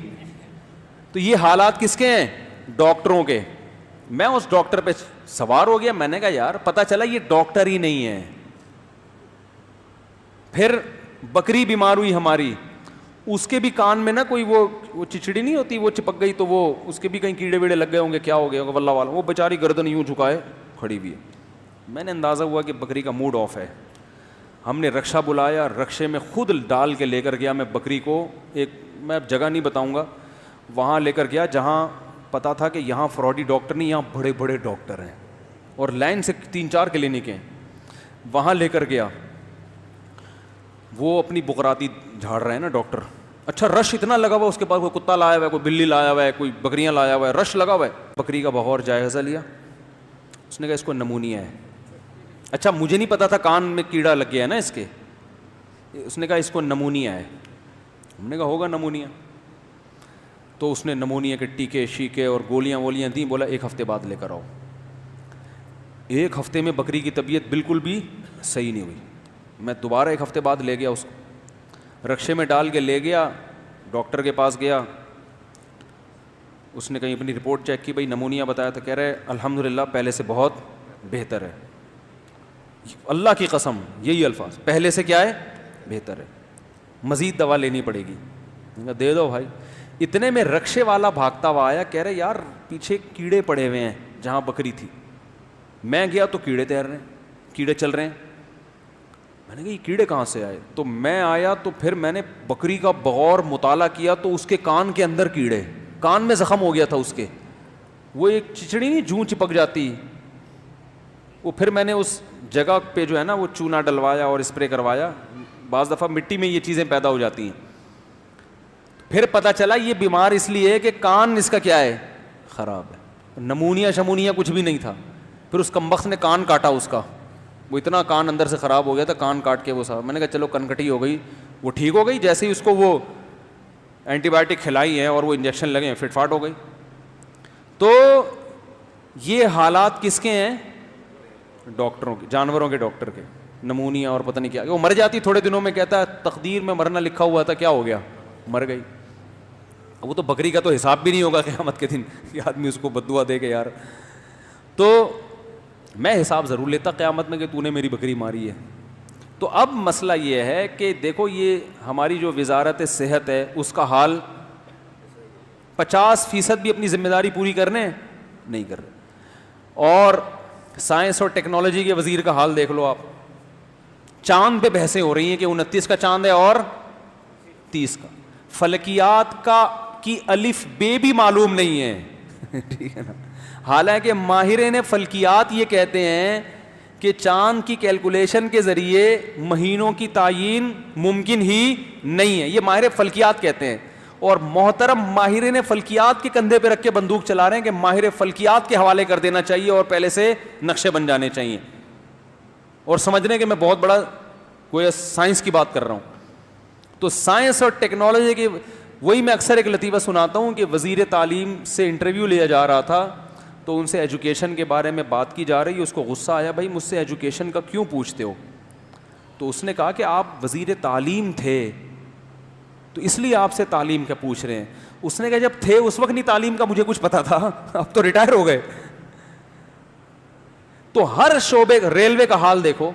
B: تو یہ حالات کس کے ہیں, ڈاکٹروں کے. میں اس ڈاکٹر پہ سوار ہو گیا, میں نے کہا یار پتہ چلا یہ ڈاکٹر ہی نہیں ہے. پھر بکری بیمار ہوئی ہماری, اس کے بھی کان میں نا کوئی وہ چچڑی نہیں ہوتی, وہ چپک گئی, تو وہ اس کے بھی کہیں کیڑے ویڑے لگ گئے ہوں گے, کیا ہو گیا ہوگا واللہ والا. وہ بیچاری گردن یوں جھکائے کھڑی ہوئی ہے. میں نے اندازہ ہوا کہ بکری کا موڈ آف ہے. ہم نے رکشہ بلایا, رکشے میں خود ڈال کے لے کر گیا میں بکری کو. ایک میں اب جگہ نہیں بتاؤں گا, وہاں لے کر گیا جہاں پتا تھا کہ یہاں فراڈی ڈاکٹر نہیں, یہاں بڑے بڑے ڈاکٹر ہیں اور لائن سے 3-4 کلینک ہیں. وہاں لے کر گیا, وہ اپنی بقراتی جھاڑ رہے ہیں نا ڈاکٹر. اچھا رش اتنا لگا ہوا, اس کے پاس کوئی کتا لایا ہوا ہے, کوئی بلی لایا ہوا ہے, کوئی بکریاں لایا ہوا ہے, رش لگا ہوا ہے. بکری کا بغور جائزہ لیا, اس نے کہا اس کو نمونیا ہے. اچھا مجھے نہیں پتا تھا کان میں کیڑا لگ گیا ہے نا اس کے. اس نے کہا اس کو نمونیا ہے. ہم نے کہا ہوگا نمونیا. تو اس نے نمونیا کے ٹیکے شیکے اور گولیاں دیں, بولا 1 ہفتے بعد لے کر آؤ. 1 ہفتے میں بکری کی طبیعت بالکل بھی صحیح نہیں ہوئی. میں دوبارہ 1 ہفتے بعد لے گیا اس کو, رکشے میں ڈال کے لے گیا, ڈاکٹر کے پاس گیا. اس نے کہیں اپنی رپورٹ چیک کی, بھائی نمونیا بتایا تو کہہ رہے الحمدللہ پہلے سے بہت بہتر ہے. اللہ کی قسم یہی الفاظ, پہلے سے کیا ہے, بہتر ہے, مزید دوا لینی پڑے گی. دے دو بھائی. اتنے میں رکشے والا بھاگتا ہوا آیا, کہہ رہے یار پیچھے کیڑے پڑے ہوئے ہیں جہاں بکری تھی. میں گیا تو کیڑے تیر رہے ہیں, کیڑے چل رہے ہیں. میں نے کہا یہ کیڑے کہاں سے آئے؟ تو میں آیا تو پھر میں نے بکری کا بغور مطالعہ کیا تو اس کے کان کے اندر کیڑے, کان میں زخم ہو گیا تھا اس کے, وہ ایک چچڑی نہیں جوں چپک جاتی وہ. پھر میں نے اس جگہ پہ جو ہے نا وہ چونا ڈلوایا اور اسپرے کروایا. بعض دفعہ مٹی میں یہ چیزیں پیدا ہو جاتی ہیں. پھر پتہ چلا یہ بیمار اس لیے ہے کہ کان اس کا کیا ہے, خراب ہے. نمونیا شمونیا کچھ بھی نہیں تھا. پھر اس کمبخت نے کان کاٹا اس کا, وہ اتنا کان اندر سے خراب ہو گیا تھا, کان کاٹ کے وہ صاحب. میں نے کہا چلو کنکٹی ہو گئی, وہ ٹھیک ہو گئی. جیسے ہی اس کو وہ اینٹی بایوٹک کھلائی ہیں اور وہ انجیکشن لگے ہیں, فٹ فاٹ ہو گئی. تو یہ حالات کس کے ہیں؟ ڈاکٹروں کے, جانوروں کے ڈاکٹر کے. نمونیا اور پتہ نہیں کیا, وہ مر جاتی تھوڑے دنوں میں. کہتا ہے تقدیر میں مرنا لکھا ہوا تھا, کیا ہو گیا, مر گئی. وہ تو بکری کا تو حساب بھی نہیں ہوگا قیامت کے دن کہ آدمی اس کو بددعا دے گا یار. تو میں حساب ضرور لیتا قیامت میں کہ تو نے میری بکری ماری ہے. تو اب مسئلہ یہ ہے کہ دیکھو یہ ہماری جو وزارت صحت ہے اس کا حال 50% بھی اپنی ذمہ داری پوری کرنے نہیں کر رہے. اور سائنس اور ٹیکنالوجی کے وزیر کا حال دیکھ لو آپ. چاند پہ بحثیں ہو رہی ہیں کہ 29 کا چاند ہے اور 30 کا. فلکیات کا کی الف بے بھی معلوم نہیں ہے ٹھیک ہے نا. حالانکہ ماہرین فلکیات یہ کہتے ہیں کہ چاند کی کیلکولیشن کے ذریعے مہینوں کی تعیین ممکن ہی نہیں ہے. یہ ماہر فلکیات کہتے ہیں. اور محترم ماہرین فلکیات کے کندھے پہ رکھ کے بندوق چلا رہے ہیں کہ ماہر فلکیات کے حوالے کر دینا چاہیے اور پہلے سے نقشے بن جانے چاہیے, اور سمجھ رہے ہیں کہ میں بہت بڑا کوئی سائنس کی بات کر رہا ہوں. تو سائنس اور ٹیکنالوجی کی وہی میں اکثر ایک لطیفہ سناتا ہوں کہ وزیر تعلیم سے انٹرویو لیا جا رہا تھا تو ان سے ایجوکیشن کے بارے میں بات کی جا رہی ہے. اس کو غصہ آیا, بھائی مجھ سے ایجوکیشن کا کیوں پوچھتے ہو؟ تو اس نے کہا کہ آپ وزیر تعلیم تھے تو اس لیے آپ سے تعلیم کا پوچھ رہے ہیں. اس نے کہا جب تھے اس وقت نہیں تعلیم کا مجھے کچھ پتا تھا, اب تو ریٹائر ہو گئے. تو ہر شعبے, ریلوے کا حال دیکھو,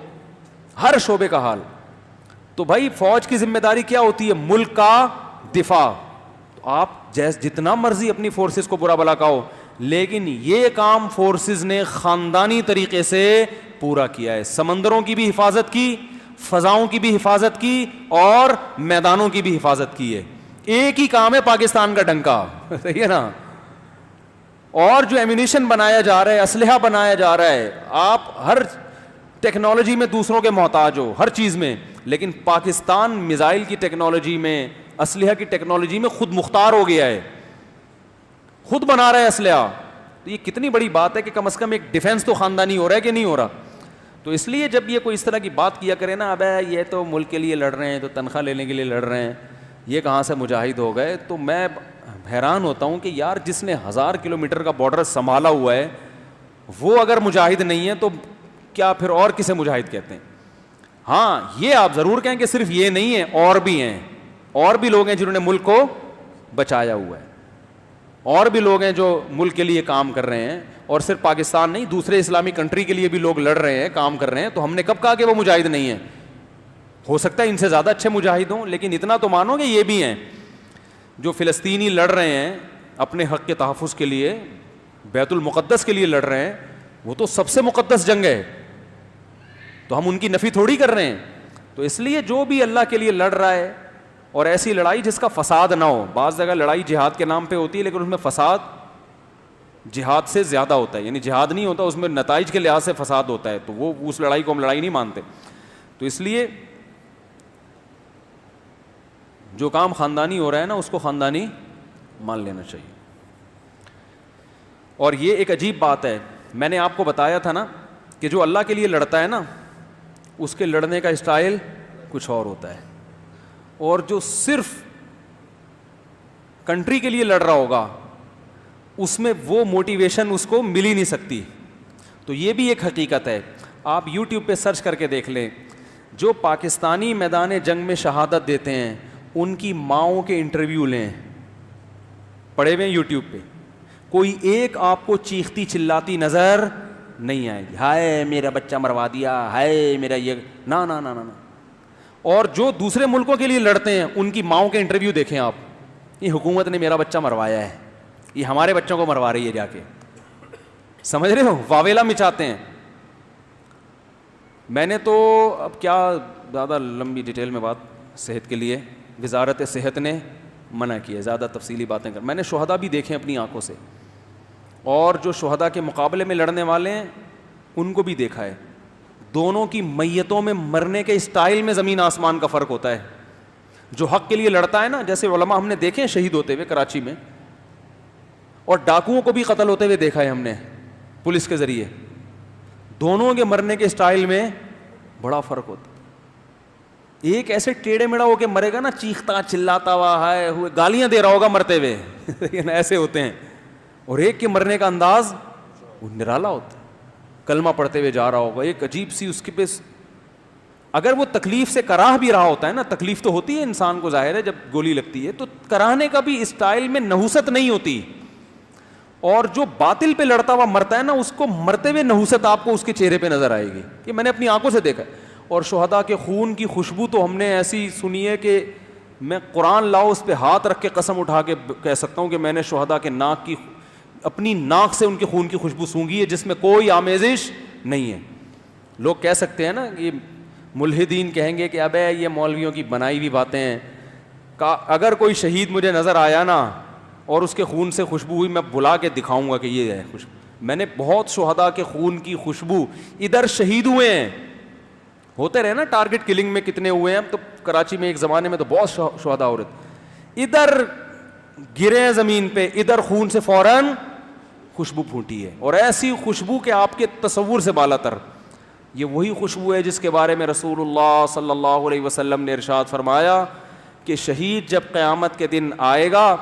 B: ہر شعبے کا حال. تو بھائی فوج کی ذمہ داری کیا ہوتی ہے؟ ملک کا دفاع. تو آپ جتنا مرضی اپنی فورسز کو برا بلا کہو, لیکن یہ کام فورسز نے خاندانی طریقے سے پورا کیا ہے. سمندروں کی بھی حفاظت کی, فضاؤں کی بھی حفاظت کی, اور میدانوں کی بھی حفاظت کی ہے. ایک ہی کام ہے پاکستان کا ڈنکا, صحیح ہے نا. اور جو ایمونیشن بنایا جا رہا ہے, اسلحہ بنایا جا رہا ہے, آپ ہر ٹیکنالوجی میں دوسروں کے محتاج ہو, ہر چیز میں. لیکن پاکستان میزائل کی ٹیکنالوجی میں, اسلحہ کی ٹیکنالوجی میں خود مختار ہو گیا ہے, خود بنا رہا ہے اسلحہ. تو یہ کتنی بڑی بات ہے کہ کم از کم ایک ڈیفنس تو خاندانی ہو رہا ہے کہ نہیں ہو رہا. تو اس لیے جب یہ کوئی اس طرح کی بات کیا کرے نا, اب یہ تو ملک کے لیے لڑ رہے ہیں, تو تنخواہ لینے کے لیے لڑ رہے ہیں, یہ کہاں سے مجاہد ہو گئے. تو میں حیران ہوتا ہوں کہ یار جس نے 1000 کلومیٹر کا بارڈر سنبھالا ہوا ہے وہ اگر مجاہد نہیں ہے تو کیا پھر اور کسے مجاہد کہتے ہیں؟ ہاں یہ آپ ضرور کہیں کہ صرف یہ نہیں ہے, اور بھی ہیں, اور بھی لوگ ہیں جنہوں نے ملک کو بچایا ہوا ہے, اور بھی لوگ ہیں جو ملک کے لیے کام کر رہے ہیں. اور صرف پاکستان نہیں, دوسرے اسلامی کنٹری کے لیے بھی لوگ لڑ رہے ہیں, کام کر رہے ہیں. تو ہم نے کب کہا کہ وہ مجاہد نہیں ہیں؟ ہو سکتا ہے ان سے زیادہ اچھے مجاہد ہوں, لیکن اتنا تو مانو کہ یہ بھی ہیں. جو فلسطینی لڑ رہے ہیں اپنے حق کے تحفظ کے لیے, بیت المقدس کے لیے لڑ رہے ہیں, وہ تو سب سے مقدس جنگ ہے, تو ہم ان کی نفی تھوڑی کر رہے ہیں. تو اس لیے جو بھی اللہ کے لیے لڑ رہا ہے, اور ایسی لڑائی جس کا فساد نہ ہو. بعض جگہ لڑائی جہاد کے نام پہ ہوتی ہے لیکن اس میں فساد جہاد سے زیادہ ہوتا ہے, یعنی جہاد نہیں ہوتا, اس میں نتائج کے لحاظ سے فساد ہوتا ہے, تو وہ اس لڑائی کو ہم لڑائی نہیں مانتے. تو اس لیے جو کام خاندانی ہو رہا ہے نا اس کو خاندانی مان لینا چاہیے. اور یہ ایک عجیب بات ہے, میں نے آپ کو بتایا تھا نا کہ جو اللہ کے لیے لڑتا ہے نا اس کے لڑنے کا اسٹائل کچھ اور ہوتا ہے, اور جو صرف کنٹری کے لیے لڑ رہا ہوگا اس میں وہ موٹیویشن اس کو مل ہی نہیں سکتی. تو یہ بھی ایک حقیقت ہے. آپ یوٹیوب پہ سرچ کر کے دیکھ لیں, جو پاکستانی میدان جنگ میں شہادت دیتے ہیں ان کی ماؤں کے انٹرویو لیں, پڑے ہوئے ہیں یوٹیوب پہ, کوئی ایک آپ کو چیختی چلاتی نظر نہیں آئے گی, ہائے میرا بچہ مروا دیا, ہائے میرا یہ, نا نا نا نا. اور جو دوسرے ملکوں کے لیے لڑتے ہیں ان کی ماؤں کے انٹرویو دیکھیں آپ, یہ حکومت نے میرا بچہ مروایا ہے, یہ ہمارے بچوں کو مروا رہی ہے جا کے, سمجھ رہے ہو, واویلا مچاتے ہیں. میں نے تو اب کیا زیادہ لمبی ڈیٹیل میں بات, صحت کے لیے وزارت صحت نے منع کی ہے زیادہ تفصیلی باتیں کر. میں نے شہداء بھی دیکھے اپنی آنکھوں سے, اور جو شہداء کے مقابلے میں لڑنے والے ہیں ان کو بھی دیکھا ہے. دونوں کی میتوں میں مرنے کے اسٹائل میں زمین آسمان کا فرق ہوتا ہے. جو حق کے لیے لڑتا ہے نا, جیسے علماء ہم نے دیکھے ہیں شہید ہوتے ہوئے کراچی میں, اور ڈاکوؤں کو بھی قتل ہوتے ہوئے دیکھا ہے ہم نے پولیس کے ذریعے. دونوں کے مرنے کے اسٹائل میں بڑا فرق ہوتا ہے. ایک ایسے ٹیڑھے میڑا ہو کے مرے گا نا, چیختا چلاتا ہوا ہے ہوئے گالیاں دے رہا ہوگا مرتے ہوئے ایسے ہوتے ہیں. اور ایک کے مرنے کا انداز وہ نرالا ہوتا ہے, کلمہ پڑھتے ہوئے جا رہا ہوگا, ایک عجیب سی اس کے پہ, اگر وہ تکلیف سے کراہ بھی رہا ہوتا ہے نا, تکلیف تو ہوتی ہے انسان کو ظاہر ہے جب گولی لگتی ہے, تو کراہنے کا بھی اسٹائل میں نحوست نہیں ہوتی. اور جو باطل پہ لڑتا ہوا مرتا ہے نا, اس کو مرتے ہوئے نحوست آپ کو اس کے چہرے پہ نظر آئے گی. یہ میں نے اپنی آنکھوں سے دیکھا ہے. اور شہداء کے خون کی خوشبو تو ہم نے ایسی سنی ہے کہ میں قرآن لاؤ اس پہ ہاتھ رکھ کے قسم اٹھا کے کہہ سکتا ہوں کہ میں نے شہداء کے ناک کی, اپنی ناک سے ان کے خون کی خوشبو سونگھی ہے جس میں کوئی آمیزش نہیں ہے. لوگ کہہ سکتے ہیں نا, یہ ملحدین کہیں گے کہ ابے یہ مولویوں کی بنائی ہوئی باتیں ہیں. اگر کوئی شہید مجھے نظر آیا نا اور اس کے خون سے خوشبو ہوئی, میں بلا کے دکھاؤں گا کہ یہ ہے خوشبو. میں نے بہت شہداء کے خون کی خوشبو, ادھر شہید ہوئے ہیں, ہوتے رہے نا ٹارگٹ کلنگ میں کتنے ہوئے ہیں, تو کراچی میں ایک زمانے میں تو بہت شہداء ہو رہے تھے, ادھر گرے ہیں زمین پہ, ادھر خون سے فوراً خوشبو پھوٹی ہے, اور ایسی خوشبو کہ آپ کے تصور سے بالا تر. یہ وہی خوشبو ہے جس کے بارے میں رسول اللہ صلی اللہ علیہ وسلم نے ارشاد فرمایا کہ شہید جب قیامت کے دن آئے گا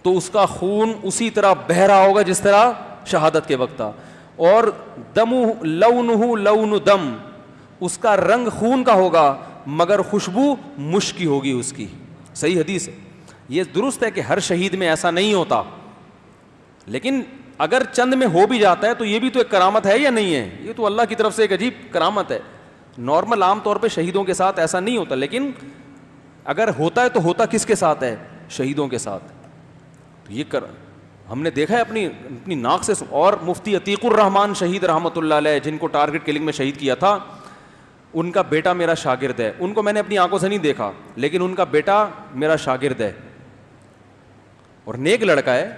B: تو اس کا خون اسی طرح بہہ رہا ہوگا جس طرح شہادت کے وقت تھا, اور دمہ لونہ لون دم, اس کا رنگ خون کا ہوگا مگر خوشبو مشک کی ہوگی اس کی. صحیح حدیث ہے. یہ درست ہے کہ ہر شہید میں ایسا نہیں ہوتا, لیکن اگر چند میں ہو بھی جاتا ہے تو یہ بھی تو ایک کرامت ہے یا نہیں ہے؟ یہ تو اللہ کی طرف سے ایک عجیب کرامت ہے. نارمل عام طور پہ شہیدوں کے ساتھ ایسا نہیں ہوتا, لیکن اگر ہوتا ہے تو ہوتا کس کے ساتھ ہے؟ شہیدوں کے ساتھ. تو یہ ہم نے دیکھا ہے اپنی ناک سے. اور مفتی عتیق الرحمان شہید رحمۃ اللہ علیہ, جن کو ٹارگٹ کلنگ میں شہید کیا تھا, ان کا بیٹا میرا شاگرد ہے. ان کو میں نے اپنی آنکھوں سے نہیں دیکھا, لیکن ان کا بیٹا میرا شاگرد ہے اور نیک لڑکا ہے.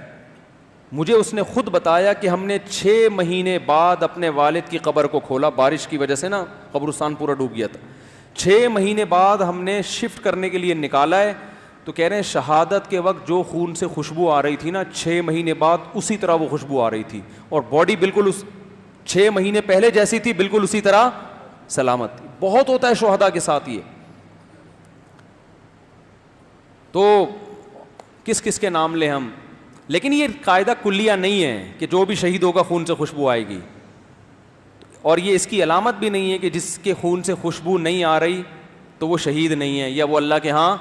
B: مجھے اس نے خود بتایا کہ ہم نے 6 مہینے بعد اپنے والد کی قبر کو کھولا, بارش کی وجہ سے نا قبرستان پورا ڈوب گیا تھا. 6 مہینے بعد ہم نے شفٹ کرنے کے لیے نکالا ہے, تو کہہ رہے ہیں شہادت کے وقت جو خون سے خوشبو آ رہی تھی نا, 6 مہینے بعد اسی طرح وہ خوشبو آ رہی تھی, اور باڈی بالکل اس 6 مہینے پہلے جیسی تھی, بالکل اسی طرح سلامت تھی. بہت ہوتا ہے شہداء کے ساتھ یہ. تو کس کس کے نام لیں ہم, لیکن یہ قاعدہ کلیہ نہیں ہے کہ جو بھی شہید ہوگا خون سے خوشبو آئے گی, اور یہ اس کی علامت بھی نہیں ہے کہ جس کے خون سے خوشبو نہیں آ رہی تو وہ شہید نہیں ہے یا وہ اللہ کے ہاں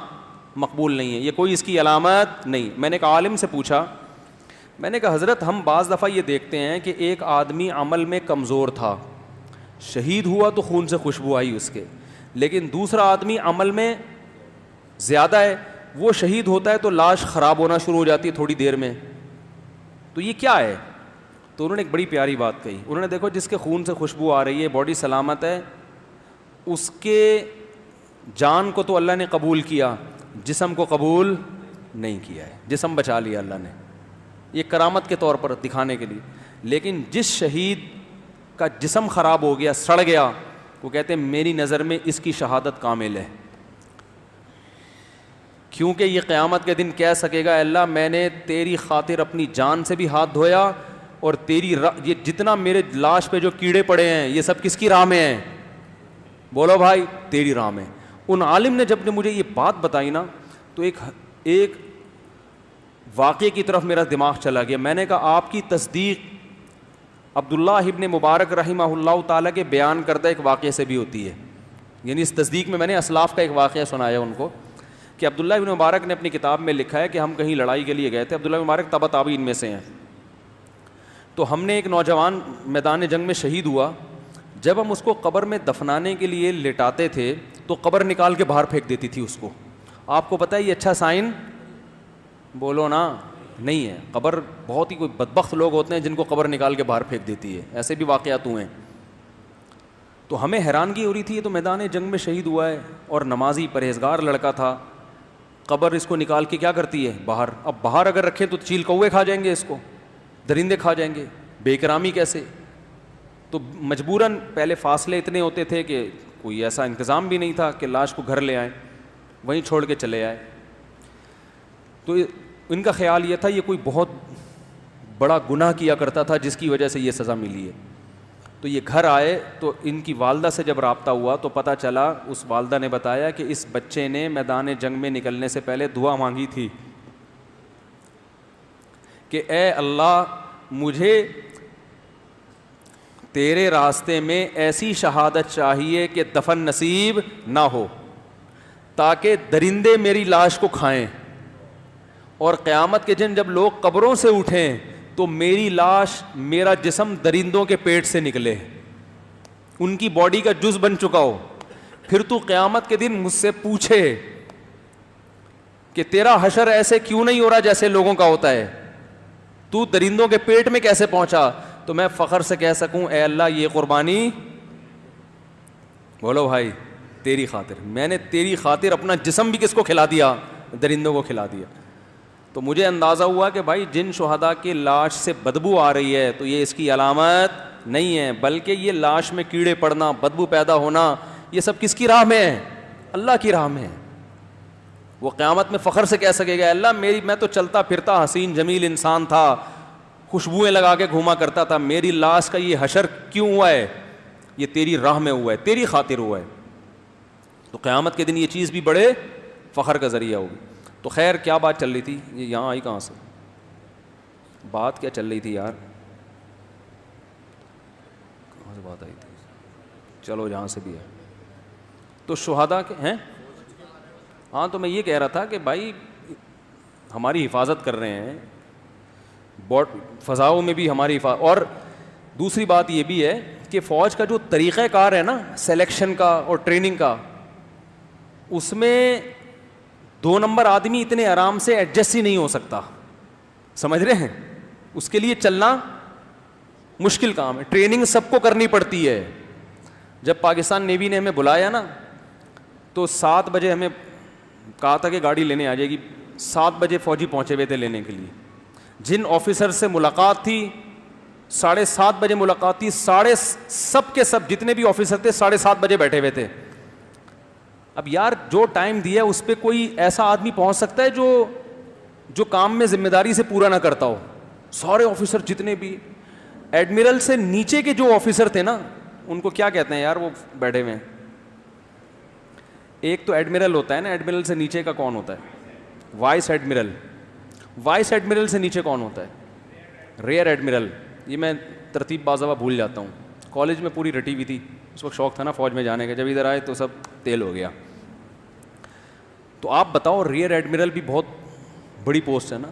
B: مقبول نہیں ہے. یہ کوئی اس کی علامت نہیں. میں نے ایک عالم سے پوچھا, میں نے کہا حضرت ہم بعض دفعہ یہ دیکھتے ہیں کہ ایک آدمی عمل میں کمزور تھا, شہید ہوا تو خون سے خوشبو آئی اس کے, لیکن دوسرا آدمی عمل میں زیادہ ہے, وہ شہید ہوتا ہے تو لاش خراب ہونا شروع ہو جاتی ہے تھوڑی دیر میں. تو یہ کیا ہے؟ تو انہوں نے ایک بڑی پیاری بات کہی. انہوں نے دیکھو جس کے خون سے خوشبو آ رہی ہے, باڈی سلامت ہے, اس کے جان کو تو اللہ نے قبول کیا, جسم کو قبول نہیں کیا ہے, جسم بچا لیا اللہ نے, یہ کرامت کے طور پر دکھانے کے لیے. لیکن جس شہید کا جسم خراب ہو گیا, سڑ گیا, وہ کہتے ہیں میری نظر میں اس کی شہادت کامل ہے, کیونکہ یہ قیامت کے دن کہہ سکے گا اللہ میں نے تیری خاطر اپنی جان سے بھی ہاتھ دھویا, اور تیری یہ جتنا میرے لاش پہ جو کیڑے پڑے ہیں یہ سب کس کی راہ میں ہیں؟ بولو بھائی, تیری راہ میں. ان عالم نے جب نے مجھے یہ بات بتائی نا, تو ایک واقعے کی طرف میرا دماغ چلا گیا. میں نے کہا آپ کی تصدیق عبداللہ ابن مبارک رحمہ اللہ تعالیٰ کے بیان کردہ ایک واقعے سے بھی ہوتی ہے. یعنی اس تصدیق میں نے اسلاف کا ایک واقعہ سنایا ان کو, کہ عبداللہ ابن مبارک نے اپنی کتاب میں لکھا ہے کہ ہم کہیں لڑائی کے لیے گئے تھے. عبداللہ ابن مبارک تبع تابعین میں سے ہیں. تو ہم نے ایک نوجوان میدان جنگ میں شہید ہوا, جب ہم اس کو قبر میں دفنانے کے لیے لٹاتے تھے تو قبر نکال کے باہر پھینک دیتی تھی اس کو. آپ کو پتہ ہے یہ اچھا سائن بولو نا, نہیں ہے. قبر بہت ہی کوئی بدبخت لوگ ہوتے ہیں جن کو قبر نکال کے باہر پھینک دیتی ہے, ایسے بھی واقعات ہوئے ہیں. تو ہمیں حیرانگی ہو رہی تھی, یہ تو میدان جنگ میں شہید ہوا ہے اور نمازی پرہیزگار لڑکا تھا, قبر اس کو نکال کے کیا کرتی ہے باہر. اب باہر اگر رکھیں تو چیل کوے کھا جائیں گے, اس کو درندے کھا جائیں گے, بے اکرامی کیسے. تو مجبوراً پہلے فاصلے اتنے ہوتے تھے کہ کوئی ایسا انتظام بھی نہیں تھا کہ لاش کو گھر لے آئیں, وہیں چھوڑ کے چلے آئے. تو ان کا خیال یہ تھا یہ کوئی بہت بڑا گناہ کیا کرتا تھا جس کی وجہ سے یہ سزا ملی ہے. تو یہ گھر آئے تو ان کی والدہ سے جب رابطہ ہوا تو پتہ چلا, اس والدہ نے بتایا کہ اس بچے نے میدان جنگ میں نکلنے سے پہلے دعا مانگی تھی کہ اے اللہ مجھے تیرے راستے میں ایسی شہادت چاہیے کہ دفن نصیب نہ ہو, تاکہ درندے میری لاش کو کھائیں, اور قیامت کے دن جب لوگ قبروں سے اٹھیں تو میری لاش, میرا جسم درندوں کے پیٹ سے نکلے, ان کی باڈی کا جز بن چکا ہو. پھر تو قیامت کے دن مجھ سے پوچھے کہ تیرا حشر ایسے کیوں نہیں ہو رہا جیسے لوگوں کا ہوتا ہے, تو درندوں کے پیٹ میں کیسے پہنچا. تو میں فخر سے کہہ سکوں اے اللہ یہ قربانی, بولو بھائی, تیری خاطر. میں نے تیری خاطر اپنا جسم بھی کس کو کھلا دیا, درندوں کو کھلا دیا. تو مجھے اندازہ ہوا کہ بھائی جن شہداء کی لاش سے بدبو آ رہی ہے تو یہ اس کی علامت نہیں ہے, بلکہ یہ لاش میں کیڑے پڑنا, بدبو پیدا ہونا, یہ سب کس کی راہ میں ہے, اللہ کی راہ میں ہے. وہ قیامت میں فخر سے کہہ سکے گا اللہ میں تو چلتا پھرتا حسین جمیل انسان تھا, خوشبوئیں لگا کے گھوما کرتا تھا, میری لاش کا یہ حشر کیوں ہوا ہے, یہ تیری راہ میں ہوا ہے, تیری خاطر ہوا ہے. تو قیامت کے دن یہ چیز بھی بڑے فخر کا ذریعہ ہوگی. تو خیر کیا بات چل رہی تھی, یہ یہاں آئی کہاں سے, بات کیا چل رہی تھی یار, کہاں سے بات آئی تھی, چلو جہاں سے بھی ہے. تو شہداء کے ہیں, ہاں تو میں یہ کہہ رہا تھا کہ بھائی ہماری حفاظت کر رہے ہیں, فضاؤں میں بھی ہماری حفاظت. اور دوسری بات یہ بھی ہے کہ فوج کا جو طریقہ کار ہے نا سلیکشن کا اور ٹریننگ کا, اس میں 2 نمبر آدمی اتنے آرام سے ایڈجسٹ ہی نہیں ہو سکتا, سمجھ رہے ہیں, اس کے لیے چلنا مشکل کام ہے, ٹریننگ سب کو کرنی پڑتی ہے. جب پاکستان نیوی نے ہمیں بلایا نا تو 7 بجے ہمیں کہا تھا کہ گاڑی لینے آ جائے گی, 7 بجے فوجی پہنچے ہوئے تھے لینے کے لیے. جن آفیسر سے ملاقات تھی 7:30 بجے ملاقات تھی, سب کے سب جتنے بھی آفیسر تھے 7:30 بجے بیٹھے ہوئے تھے. اب یار جو ٹائم دیا ہے اس پہ کوئی ایسا آدمی پہنچ سکتا ہے جو کام میں ذمہ داری سے پورا نہ کرتا ہو. سارے آفیسر جتنے بھی, ایڈمرل سے نیچے کے جو آفیسر تھے نا, ان کو کیا کہتے ہیں یار وہ بیٹھے ہوئے ہیں, ایک تو ایڈمرل ہوتا ہے نا, ایڈمرل سے نیچے کا کون ہوتا ہے, وائس ایڈمرل. وائس ایڈمرل سے نیچے کون ہوتا ہے, ریئر ایڈمرل. یہ میں ترتیب بعض دفعہ بھول جاتا ہوں, کالج میں پوری رٹی ہوئی تھی, اس وقت شوق تھا نا فوج میں جانے کا, جب ادھر آئے تو سب تیل ہو گیا. تو آپ بتاؤ ریئر ایڈمرل بھی بہت بڑی پوسٹ ہے نا,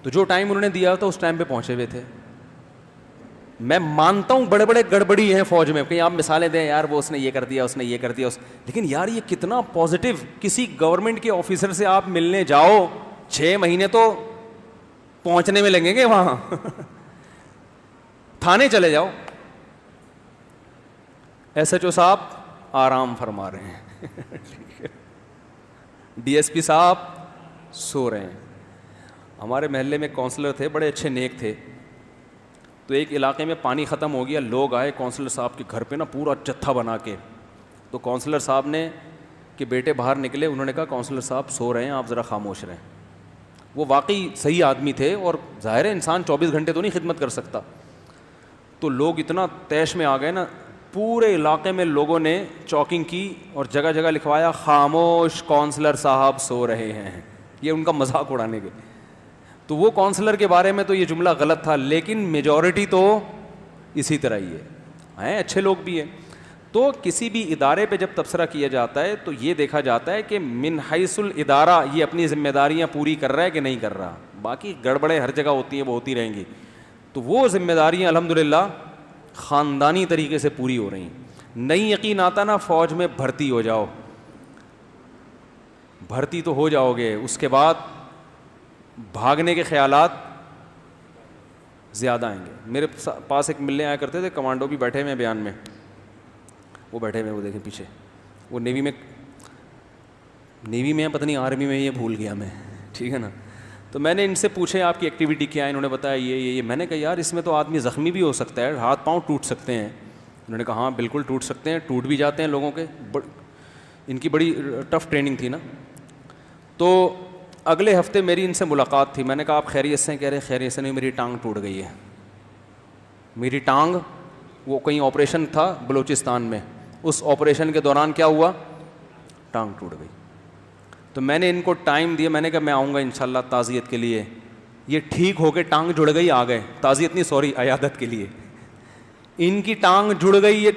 B: تو جو ٹائم انہوں نے دیا تھا اس ٹائم پہ پہنچے ہوئے تھے. میں مانتا ہوں بڑے بڑے گڑبڑی ہیں فوج میں, کہیں آپ مثالیں دیں یار وہ اس نے یہ کر دیا, اس نے یہ کر دیا, لیکن یار یہ کتنا پازیٹیو. کسی گورنمنٹ کے آفیسر سے آپ ملنے جاؤ 6 مہینے تو پہنچنے میں لگیں گے وہاں, تھانے چلے جاؤ, ایس ایچ او صاحب آرام فرما رہے ہیں, ڈی ایس پی صاحب سو رہے ہیں. ہمارے محلے میں کونسلر تھے, بڑے اچھے نیک تھے. تو ایک علاقے میں پانی ختم ہو گیا, لوگ آئے کونسلر صاحب کے گھر پہ نا پورا جتھا بنا کے. تو کونسلر صاحب نے کہ بیٹے باہر نکلے, انہوں نے کہا کونسلر صاحب سو رہے ہیں, آپ ذرا خاموش رہیں. وہ واقعی صحیح آدمی تھے, اور ظاہر ہے انسان 24 گھنٹے تو نہیں خدمت کر سکتا. تو لوگ اتنا طیش میں آ گئے نا, پورے علاقے میں لوگوں نے چاکنگ کی اور جگہ جگہ لکھوایا خاموش کونسلر صاحب سو رہے ہیں, یہ ان کا مذاق اڑانے کے. تو وہ کونسلر کے بارے میں تو یہ جملہ غلط تھا, لیکن میجورٹی تو اسی طرح ہی ہے, اچھے لوگ بھی ہیں. تو کسی بھی ادارے پہ جب تبصرہ کیا جاتا ہے تو یہ دیکھا جاتا ہے کہ من حیث الادارہ یہ اپنی ذمہ داریاں پوری کر رہا ہے کہ نہیں کر رہا. باقی گڑبڑیں ہر جگہ ہوتی ہیں, وہ ہوتی رہیں گی. تو وہ ذمہ داریاں الحمدللہ خاندانی طریقے سے پوری ہو رہی ہیں. نہیں یقین آتا نا فوج میں بھرتی ہو جاؤ, بھرتی تو ہو جاؤ گے, اس کے بعد بھاگنے کے خیالات زیادہ آئیں گے. میرے پاس ایک ملنے آیا کرتے تھے, کمانڈو بھی بیٹھے ہوئے ہیں بیان میں, وہ بیٹھے ہوئے, وہ دیکھیں پیچھے, وہ نیوی میں پتہ نہیں آرمی میں, یہ بھول گیا میں, ٹھیک ہے نا. تو میں نے ان سے پوچھے آپ کی ایکٹیویٹی کیا ہے, انہوں نے بتایا یہ. میں نے کہا یار اس میں تو آدمی زخمی بھی ہو سکتا ہے, ہاتھ پاؤں ٹوٹ سکتے ہیں. انہوں نے کہا ہاں بالکل ٹوٹ سکتے ہیں, ٹوٹ بھی جاتے ہیں لوگوں کے. ان کی بڑی ٹف ٹریننگ تھی نا. تو اگلے ہفتے میری ان سے ملاقات تھی. میں نے کہا آپ خیریت سے ہیں؟ کہہ رہے خیریت سے نہیں, میری ٹانگ ٹوٹ گئی ہے. میری ٹانگ, وہ کہیں آپریشن تھا بلوچستان میں, اس آپریشن کے دوران کیا ہوا, ٹانگ ٹوٹ گئی. تو میں نے ان کو ٹائم دیا, میں نے کہا میں آؤں گا انشاءاللہ تعزیت کے لیے. یہ ٹھیک ہو کے ٹانگ جڑ گئی, آ گئے, تعزیت نہیں سوری عیادت کے لیے. ان کی ٹانگ جڑ گئی, یہ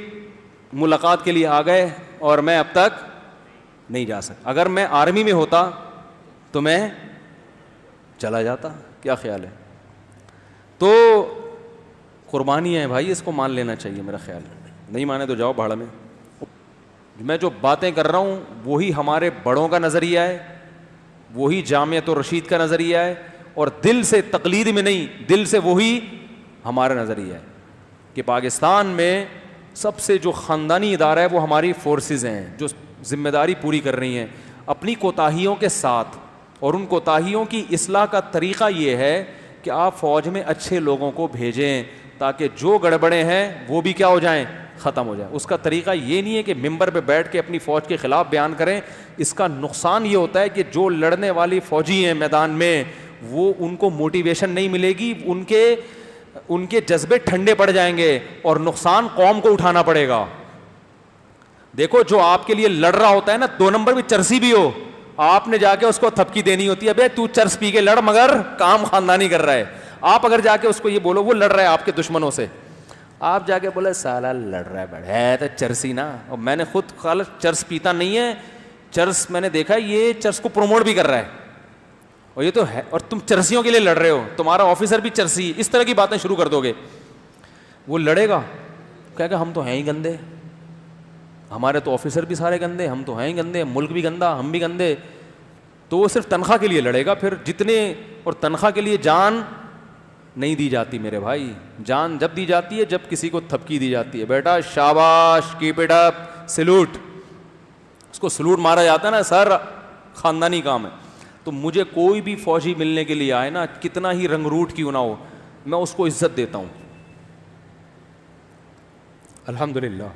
B: ملاقات کے لیے آ گئے, اور میں اب تک نہیں جا سکتا. اگر میں آرمی میں ہوتا تو میں چلا جاتا. کیا خیال ہے؟ تو قربانیاں ہیں بھائی, اس کو مان لینا چاہیے میرا خیال ہے. نہیں مانے تو جاؤ بھاڑ میں. میں جو باتیں کر رہا ہوں وہی ہمارے بڑوں کا نظریہ ہے, وہی جامعۃ الرشید کا نظریہ ہے, اور دل سے تقلید میں نہیں, دل سے وہی ہمارا نظریہ ہے کہ پاکستان میں سب سے جو خاندانی ادارہ ہے وہ ہماری فورسز ہیں, جو ذمہ داری پوری کر رہی ہیں اپنی کوتاہیوں کے ساتھ. اور ان کوتاہیوں کی اصلاح کا طریقہ یہ ہے کہ آپ فوج میں اچھے لوگوں کو بھیجیں تاکہ جو گڑبڑیں ہیں وہ بھی کیا ہو جائیں, ختم ہو جائیں. اس کا طریقہ یہ نہیں ہے کہ ممبر پہ بیٹھ کے اپنی فوج کے خلاف بیان کریں. اس کا نقصان یہ ہوتا ہے کہ جو لڑنے والی فوجی ہیں میدان میں, وہ ان کو موٹیویشن نہیں ملے گی, ان کے جذبے ٹھنڈے پڑ جائیں گے, اور نقصان قوم کو اٹھانا پڑے گا. دیکھو جو آپ کے لیے لڑ رہا ہوتا ہے نا, 2 نمبر بھی چرسی بھی ہو, آپ نے جا کے اس کو تھپکی دینی ہوتی ہے, ابے تو چرس پی کے لڑ مگر کام خاندانی کر رہا ہے. آپ اگر جا کے اس کو یہ بولو, وہ لڑ رہا ہے آپ کے دشمنوں سے, آپ جا کے بولے سالا لڑ رہا ہے بڑے تو چرسی نا. اور میں نے خود خالص چرس پیتا نہیں ہے, چرس میں نے دیکھا یہ چرس کو پروموٹ بھی کر رہا ہے, اور یہ تو ہے, اور تم چرسیوں کے لیے لڑ رہے ہو, تمہارا آفیسر بھی چرسی, اس طرح کی باتیں شروع کر دو گے. وہ لڑے گا کہے گا ہم تو ہیں ہی گندے, ہمارے تو آفیسر بھی سارے گندے, ہم تو ہیں ہی گندے, ملک بھی گندا, ہم بھی گندے. تو وہ صرف تنخواہ کے لیے لڑے گا پھر جتنے, اور تنخواہ کے لیے جان نہیں دی جاتی میرے بھائی. جان جب دی جاتی ہے جب کسی کو تھپکی دی جاتی ہے, بیٹا شاباش, کیپ اٹ اپ, سلوٹ. اس کو سلوٹ مارا جاتا ہے نا, سر خاندانی کام ہے. تو مجھے کوئی بھی فوجی ملنے کے لیے آئے نا, کتنا ہی رنگ روٹ کیوں نہ ہو, میں اس کو عزت دیتا ہوں الحمدللہ.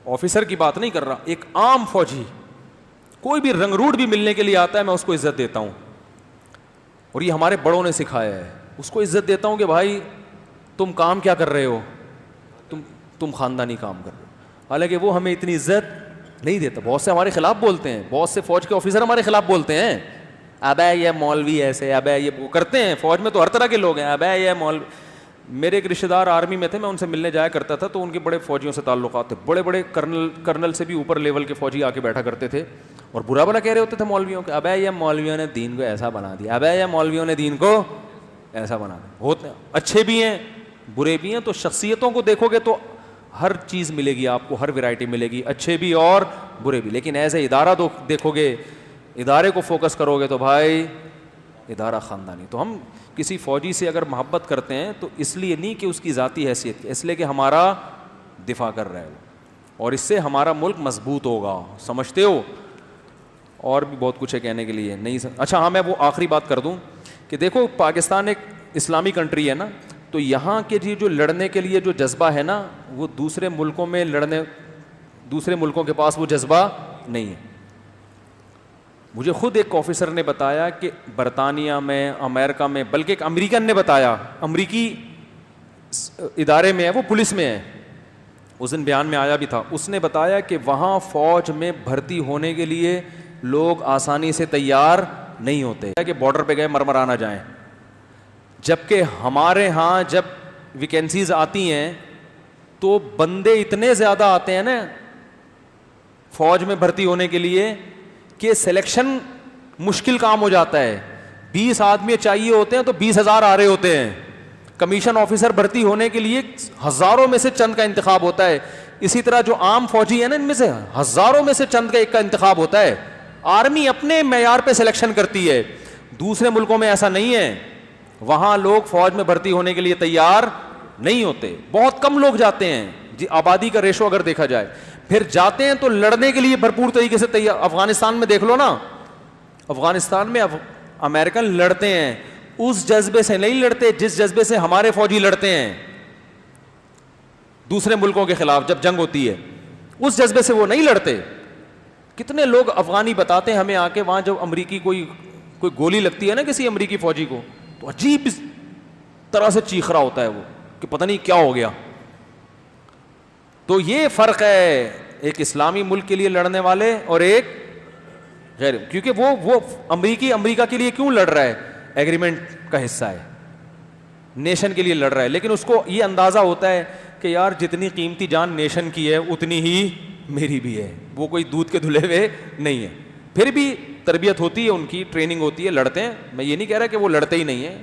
B: آفیسر کی بات نہیں کر رہا, ایک عام فوجی کوئی بھی رنگ روٹ بھی ملنے کے لیے آتا ہے, میں اس کو عزت دیتا ہوں. اور یہ ہمارے بڑوں نے سکھایا ہے, اس کو عزت دیتا ہوں کہ بھائی تم کام کیا کر رہے ہو, تم خاندانی کام کر رہے ہو. حالانکہ وہ ہمیں اتنی عزت نہیں دیتا. بہت سے ہمارے خلاف بولتے ہیں, بہت سے فوج کے آفیسر ہمارے خلاف بولتے ہیں, ابے یہ مولوی ایسے, ابے یہ وہ کرتے ہیں. فوج میں تو ہر طرح کے لوگ ہیں, ابے یہ مولوی. میرے ایک رشتے دار آرمی میں تھے, میں ان سے ملنے جایا کرتا تھا, تو ان کے بڑے فوجیوں سے تعلقات تھے, بڑے بڑے کرنل سے بھی اوپر لیول کے فوجی آ کے بیٹھا کرتے تھے, اور برا بھلا کہہ رہے ہوتے تھے مولویوں کے, ابے یہ مولویوں نے دین کو ایسا بنا دیا, ابے یہ مولویوں نے دین کو ایسا بنا دیا. ہوتے اچھے بھی ہیں برے بھی ہیں. تو شخصیتوں کو دیکھو گے تو ہر چیز ملے گی آپ کو, ہر ویرائٹی ملے گی, اچھے بھی اور برے بھی. لیکن ایسے ادارہ دیکھو گے, ادارے کو فوکس کرو گے تو بھائی ادارہ خاندانی. تو ہم کسی فوجی سے اگر محبت کرتے ہیں تو اس لیے نہیں کہ اس کی ذاتی حیثیت کی, اس لیے کہ ہمارا دفاع کر رہا ہے وہ, اور اس سے ہمارا ملک مضبوط ہوگا. سمجھتے ہو؟ اور بھی بہت کچھ ہے کہنے کے لیے, نہیں اچھا ہاں میں وہ آخری بات کر دوں کہ دیکھو پاکستان ایک اسلامی کنٹری ہے نا, تو یہاں کے جو لڑنے کے لیے جو جذبہ ہے نا, وہ دوسرے ملکوں میں دوسرے ملکوں کے پاس وہ جذبہ نہیں ہے. مجھے خود ایک آفیسر نے بتایا کہ برطانیہ میں, امریکہ میں, بلکہ ایک امریکن نے بتایا, امریکی ادارے میں ہے, وہ پولیس میں ہے, اس دن بیان میں آیا بھی تھا, اس نے بتایا کہ وہاں فوج میں بھرتی ہونے کے لیے لوگ آسانی سے تیار نہیں ہوتے کہ بارڈر پہ گئے مرمرا نہ جائیں. جبکہ ہمارے ہاں جب ویکینسیز آتی ہیں تو بندے اتنے زیادہ آتے ہیں نا فوج میں بھرتی ہونے کے لیے کہ سلیکشن مشکل کام ہو جاتا ہے. 20 آدمی چاہیے ہوتے ہیں تو 20,000 آ رہے ہوتے ہیں. کمیشن آفیسر بھرتی ہونے کے لیے ہزاروں میں سے چند کا انتخاب ہوتا ہے. اسی طرح جو عام فوجی ہیں نا, ان میں سے ہزاروں میں سے چند کا ایک کا انتخاب ہوتا ہے. آرمی اپنے معیار پہ سلیکشن کرتی ہے. دوسرے ملکوں میں ایسا نہیں ہے, وہاں لوگ فوج میں بھرتی ہونے کے لیے تیار نہیں ہوتے, بہت کم لوگ جاتے ہیں جی, آبادی کا ریشو اگر دیکھا جائے. پھر جاتے ہیں تو لڑنے کے لیے بھرپور طریقے سے تیار. افغانستان میں دیکھ لو نا, افغانستان میں امریکن لڑتے ہیں اس جذبے سے نہیں لڑتے جس جذبے سے ہمارے فوجی لڑتے ہیں دوسرے ملکوں کے خلاف. جب جنگ ہوتی ہے اس جذبے سے وہ نہیں لڑتے. کتنے لوگ افغانی بتاتے ہیں ہمیں آ کے, وہاں جب امریکی کوئی گولی لگتی ہے نا کسی امریکی فوجی کو, تو عجیب طرح سے چیخ رہا ہوتا ہے وہ کہ پتہ نہیں کیا ہو گیا. تو یہ فرق ہے ایک اسلامی ملک کے لیے لڑنے والے اور ایک غیر, کیونکہ وہ امریکہ کے لیے کیوں لڑ رہا ہے, ایگریمنٹ کا حصہ ہے, نیشن کے لیے لڑ رہا ہے, لیکن اس کو یہ اندازہ ہوتا ہے کہ یار جتنی قیمتی جان نیشن کی ہے اتنی ہی میری بھی ہے. وہ کوئی دودھ کے دھلے ہوئے نہیں ہے. پھر بھی تربیت ہوتی ہے, ان کی ٹریننگ ہوتی ہے, لڑتے ہیں. میں یہ نہیں کہہ رہا کہ وہ لڑتے ہی نہیں ہیں,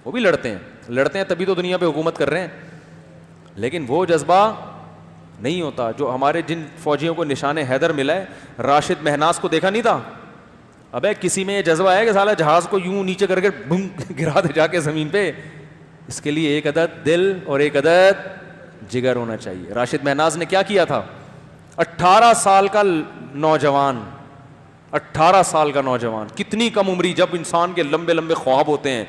B: وہ بھی لڑتے ہیں تبھی تو دنیا پہ حکومت کر رہے ہیں. لیکن وہ جذبہ نہیں ہوتا جو ہمارے جن فوجیوں کو نشان حیدر ملا ہے. راشد مہناز کو دیکھا نہیں تھا, ابے کسی میں یہ جذبہ ہے کہ سالہ جہاز کو یوں نیچے کر کے بم گرا دے جا کے زمین پہ. اس کے لیے ایک عدد دل اور ایک عدد جگر ہونا چاہیے. راشد مہناز نے کیا کیا تھا, 18 سال کا نوجوان, 18 سال کا نوجوان, کتنی کم عمری, جب انسان کے لمبے لمبے خواب ہوتے ہیں,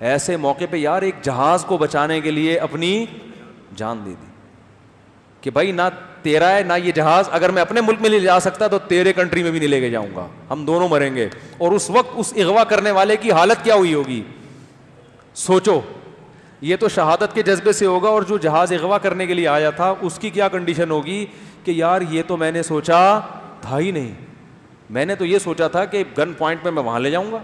B: ایسے موقع پہ یار ایک جہاز کو بچانے کے لیے اپنی جان دے دی کہ بھائی نہ تیرا ہے نہ یہ جہاز, اگر میں اپنے ملک میں لے جا سکتا تو تیرے کنٹری میں بھی نہیں لے کے جاؤں گا, ہم دونوں مریں گے. اور اس وقت اس اغوا کرنے والے کی حالت کیا ہوئی ہوگی سوچو. یہ تو شہادت کے جذبے سے ہوگا, اور جو جہاز اغوا کرنے کے لیے آیا تھا اس کی کیا کنڈیشن ہوگی کہ یار یہ تو میں نے سوچا تھا ہی نہیں, میں نے تو یہ سوچا تھا کہ گن پوائنٹ میں وہاں لے جاؤں گا.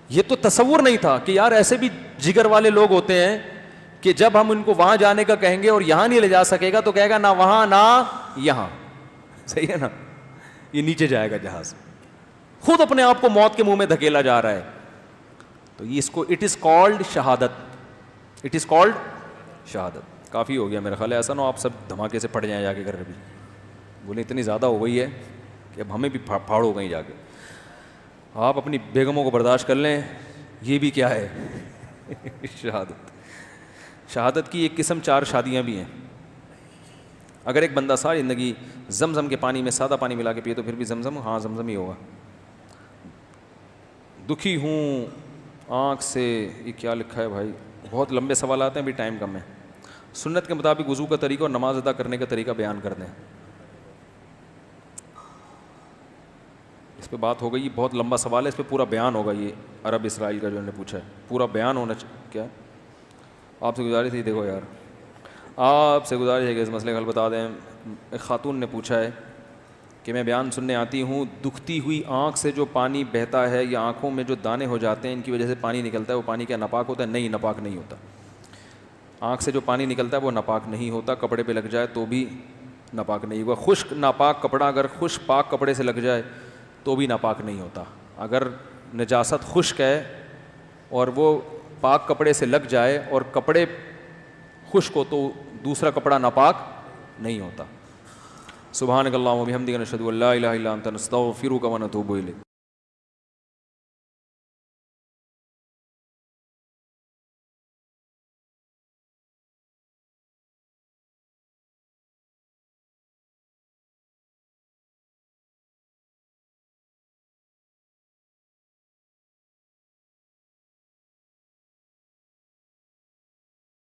B: یہ تو تصور نہیں تھا کہ یار ایسے بھی جگر والے لوگ ہوتے ہیں کہ جب ہم ان کو وہاں جانے کا کہیں گے اور یہاں نہیں لے جا سکے گا تو کہے گا نہ وہاں نہ یہاں. صحیح ہے نا, یہ نیچے جائے گا جہاز, خود اپنے آپ کو موت کے منہ میں دھکیلا جا رہا ہے. تو یہ اس کو اٹ از کالڈ شہادت, اٹ از کالڈ شہادت. کافی ہو گیا میرا خیال ہے, ایسا نہ آپ سب دھماکے سے پڑ جائیں جا کے گھر بھی, بولے اتنی زیادہ ہو گئی ہے کہ اب ہمیں بھی پھاڑ ہو گئی جا کے. آپ اپنی بیگموں کو برداشت کر لیں, یہ بھی کیا ہے شہادت. شہادت کی ایک قسم 4 شادیاں بھی ہیں. اگر ایک بندہ ساری زندگی زمزم کے پانی میں سادہ پانی ملا کے پیے تو پھر بھی زمزم, ہاں زمزم ہی ہوگا. دکھی ہوں آنکھ سے, یہ کیا لکھا ہے بھائی, بہت لمبے سوالات ہیں, ابھی ٹائم کم ہے. سنت کے مطابق وضو کا طریقہ اور نماز ادا کرنے کا طریقہ بیان کر دیں. اس پہ بات ہو گئی, بہت لمبا سوال ہے, اس پہ پورا بیان ہوگا. یہ عرب اسرائیل کا جو انہوں نے پوچھا ہے پورا بیان ہونا کیا ہے. آپ سے گزارش تھی, دیکھو یار آپ سے گزارش ہے کہ اس مسئلے کا حل بتا دیں. ایک خاتون نے پوچھا ہے کہ میں بیان سننے آتی ہوں, دکھتی ہوئی آنکھ سے جو پانی بہتا ہے یا آنکھوں میں جو دانے ہو جاتے ہیں ان کی وجہ سے پانی نکلتا ہے, وہ پانی کیا ناپاک ہوتا ہے؟ نہیں, ناپاک نہیں ہوتا. آنکھ سے جو پانی نکلتا ہے وہ ناپاک نہیں ہوتا, کپڑے پہ لگ جائے تو بھی ناپاک نہیں ہوگا. خشک ناپاک کپڑا اگر خشک پاک کپڑے سے لگ جائے تو بھی ناپاک نہیں ہوتا. اگر نجاست خشک ہے اور وہ پاک کپڑے سے لگ جائے اور کپڑے خشک ہو تو دوسرا کپڑا ناپاک نہیں ہوتا. سبحانک اللہم و بحمدک نشہد ان لا الہ الا انت نستغفرک و نتوب الیک.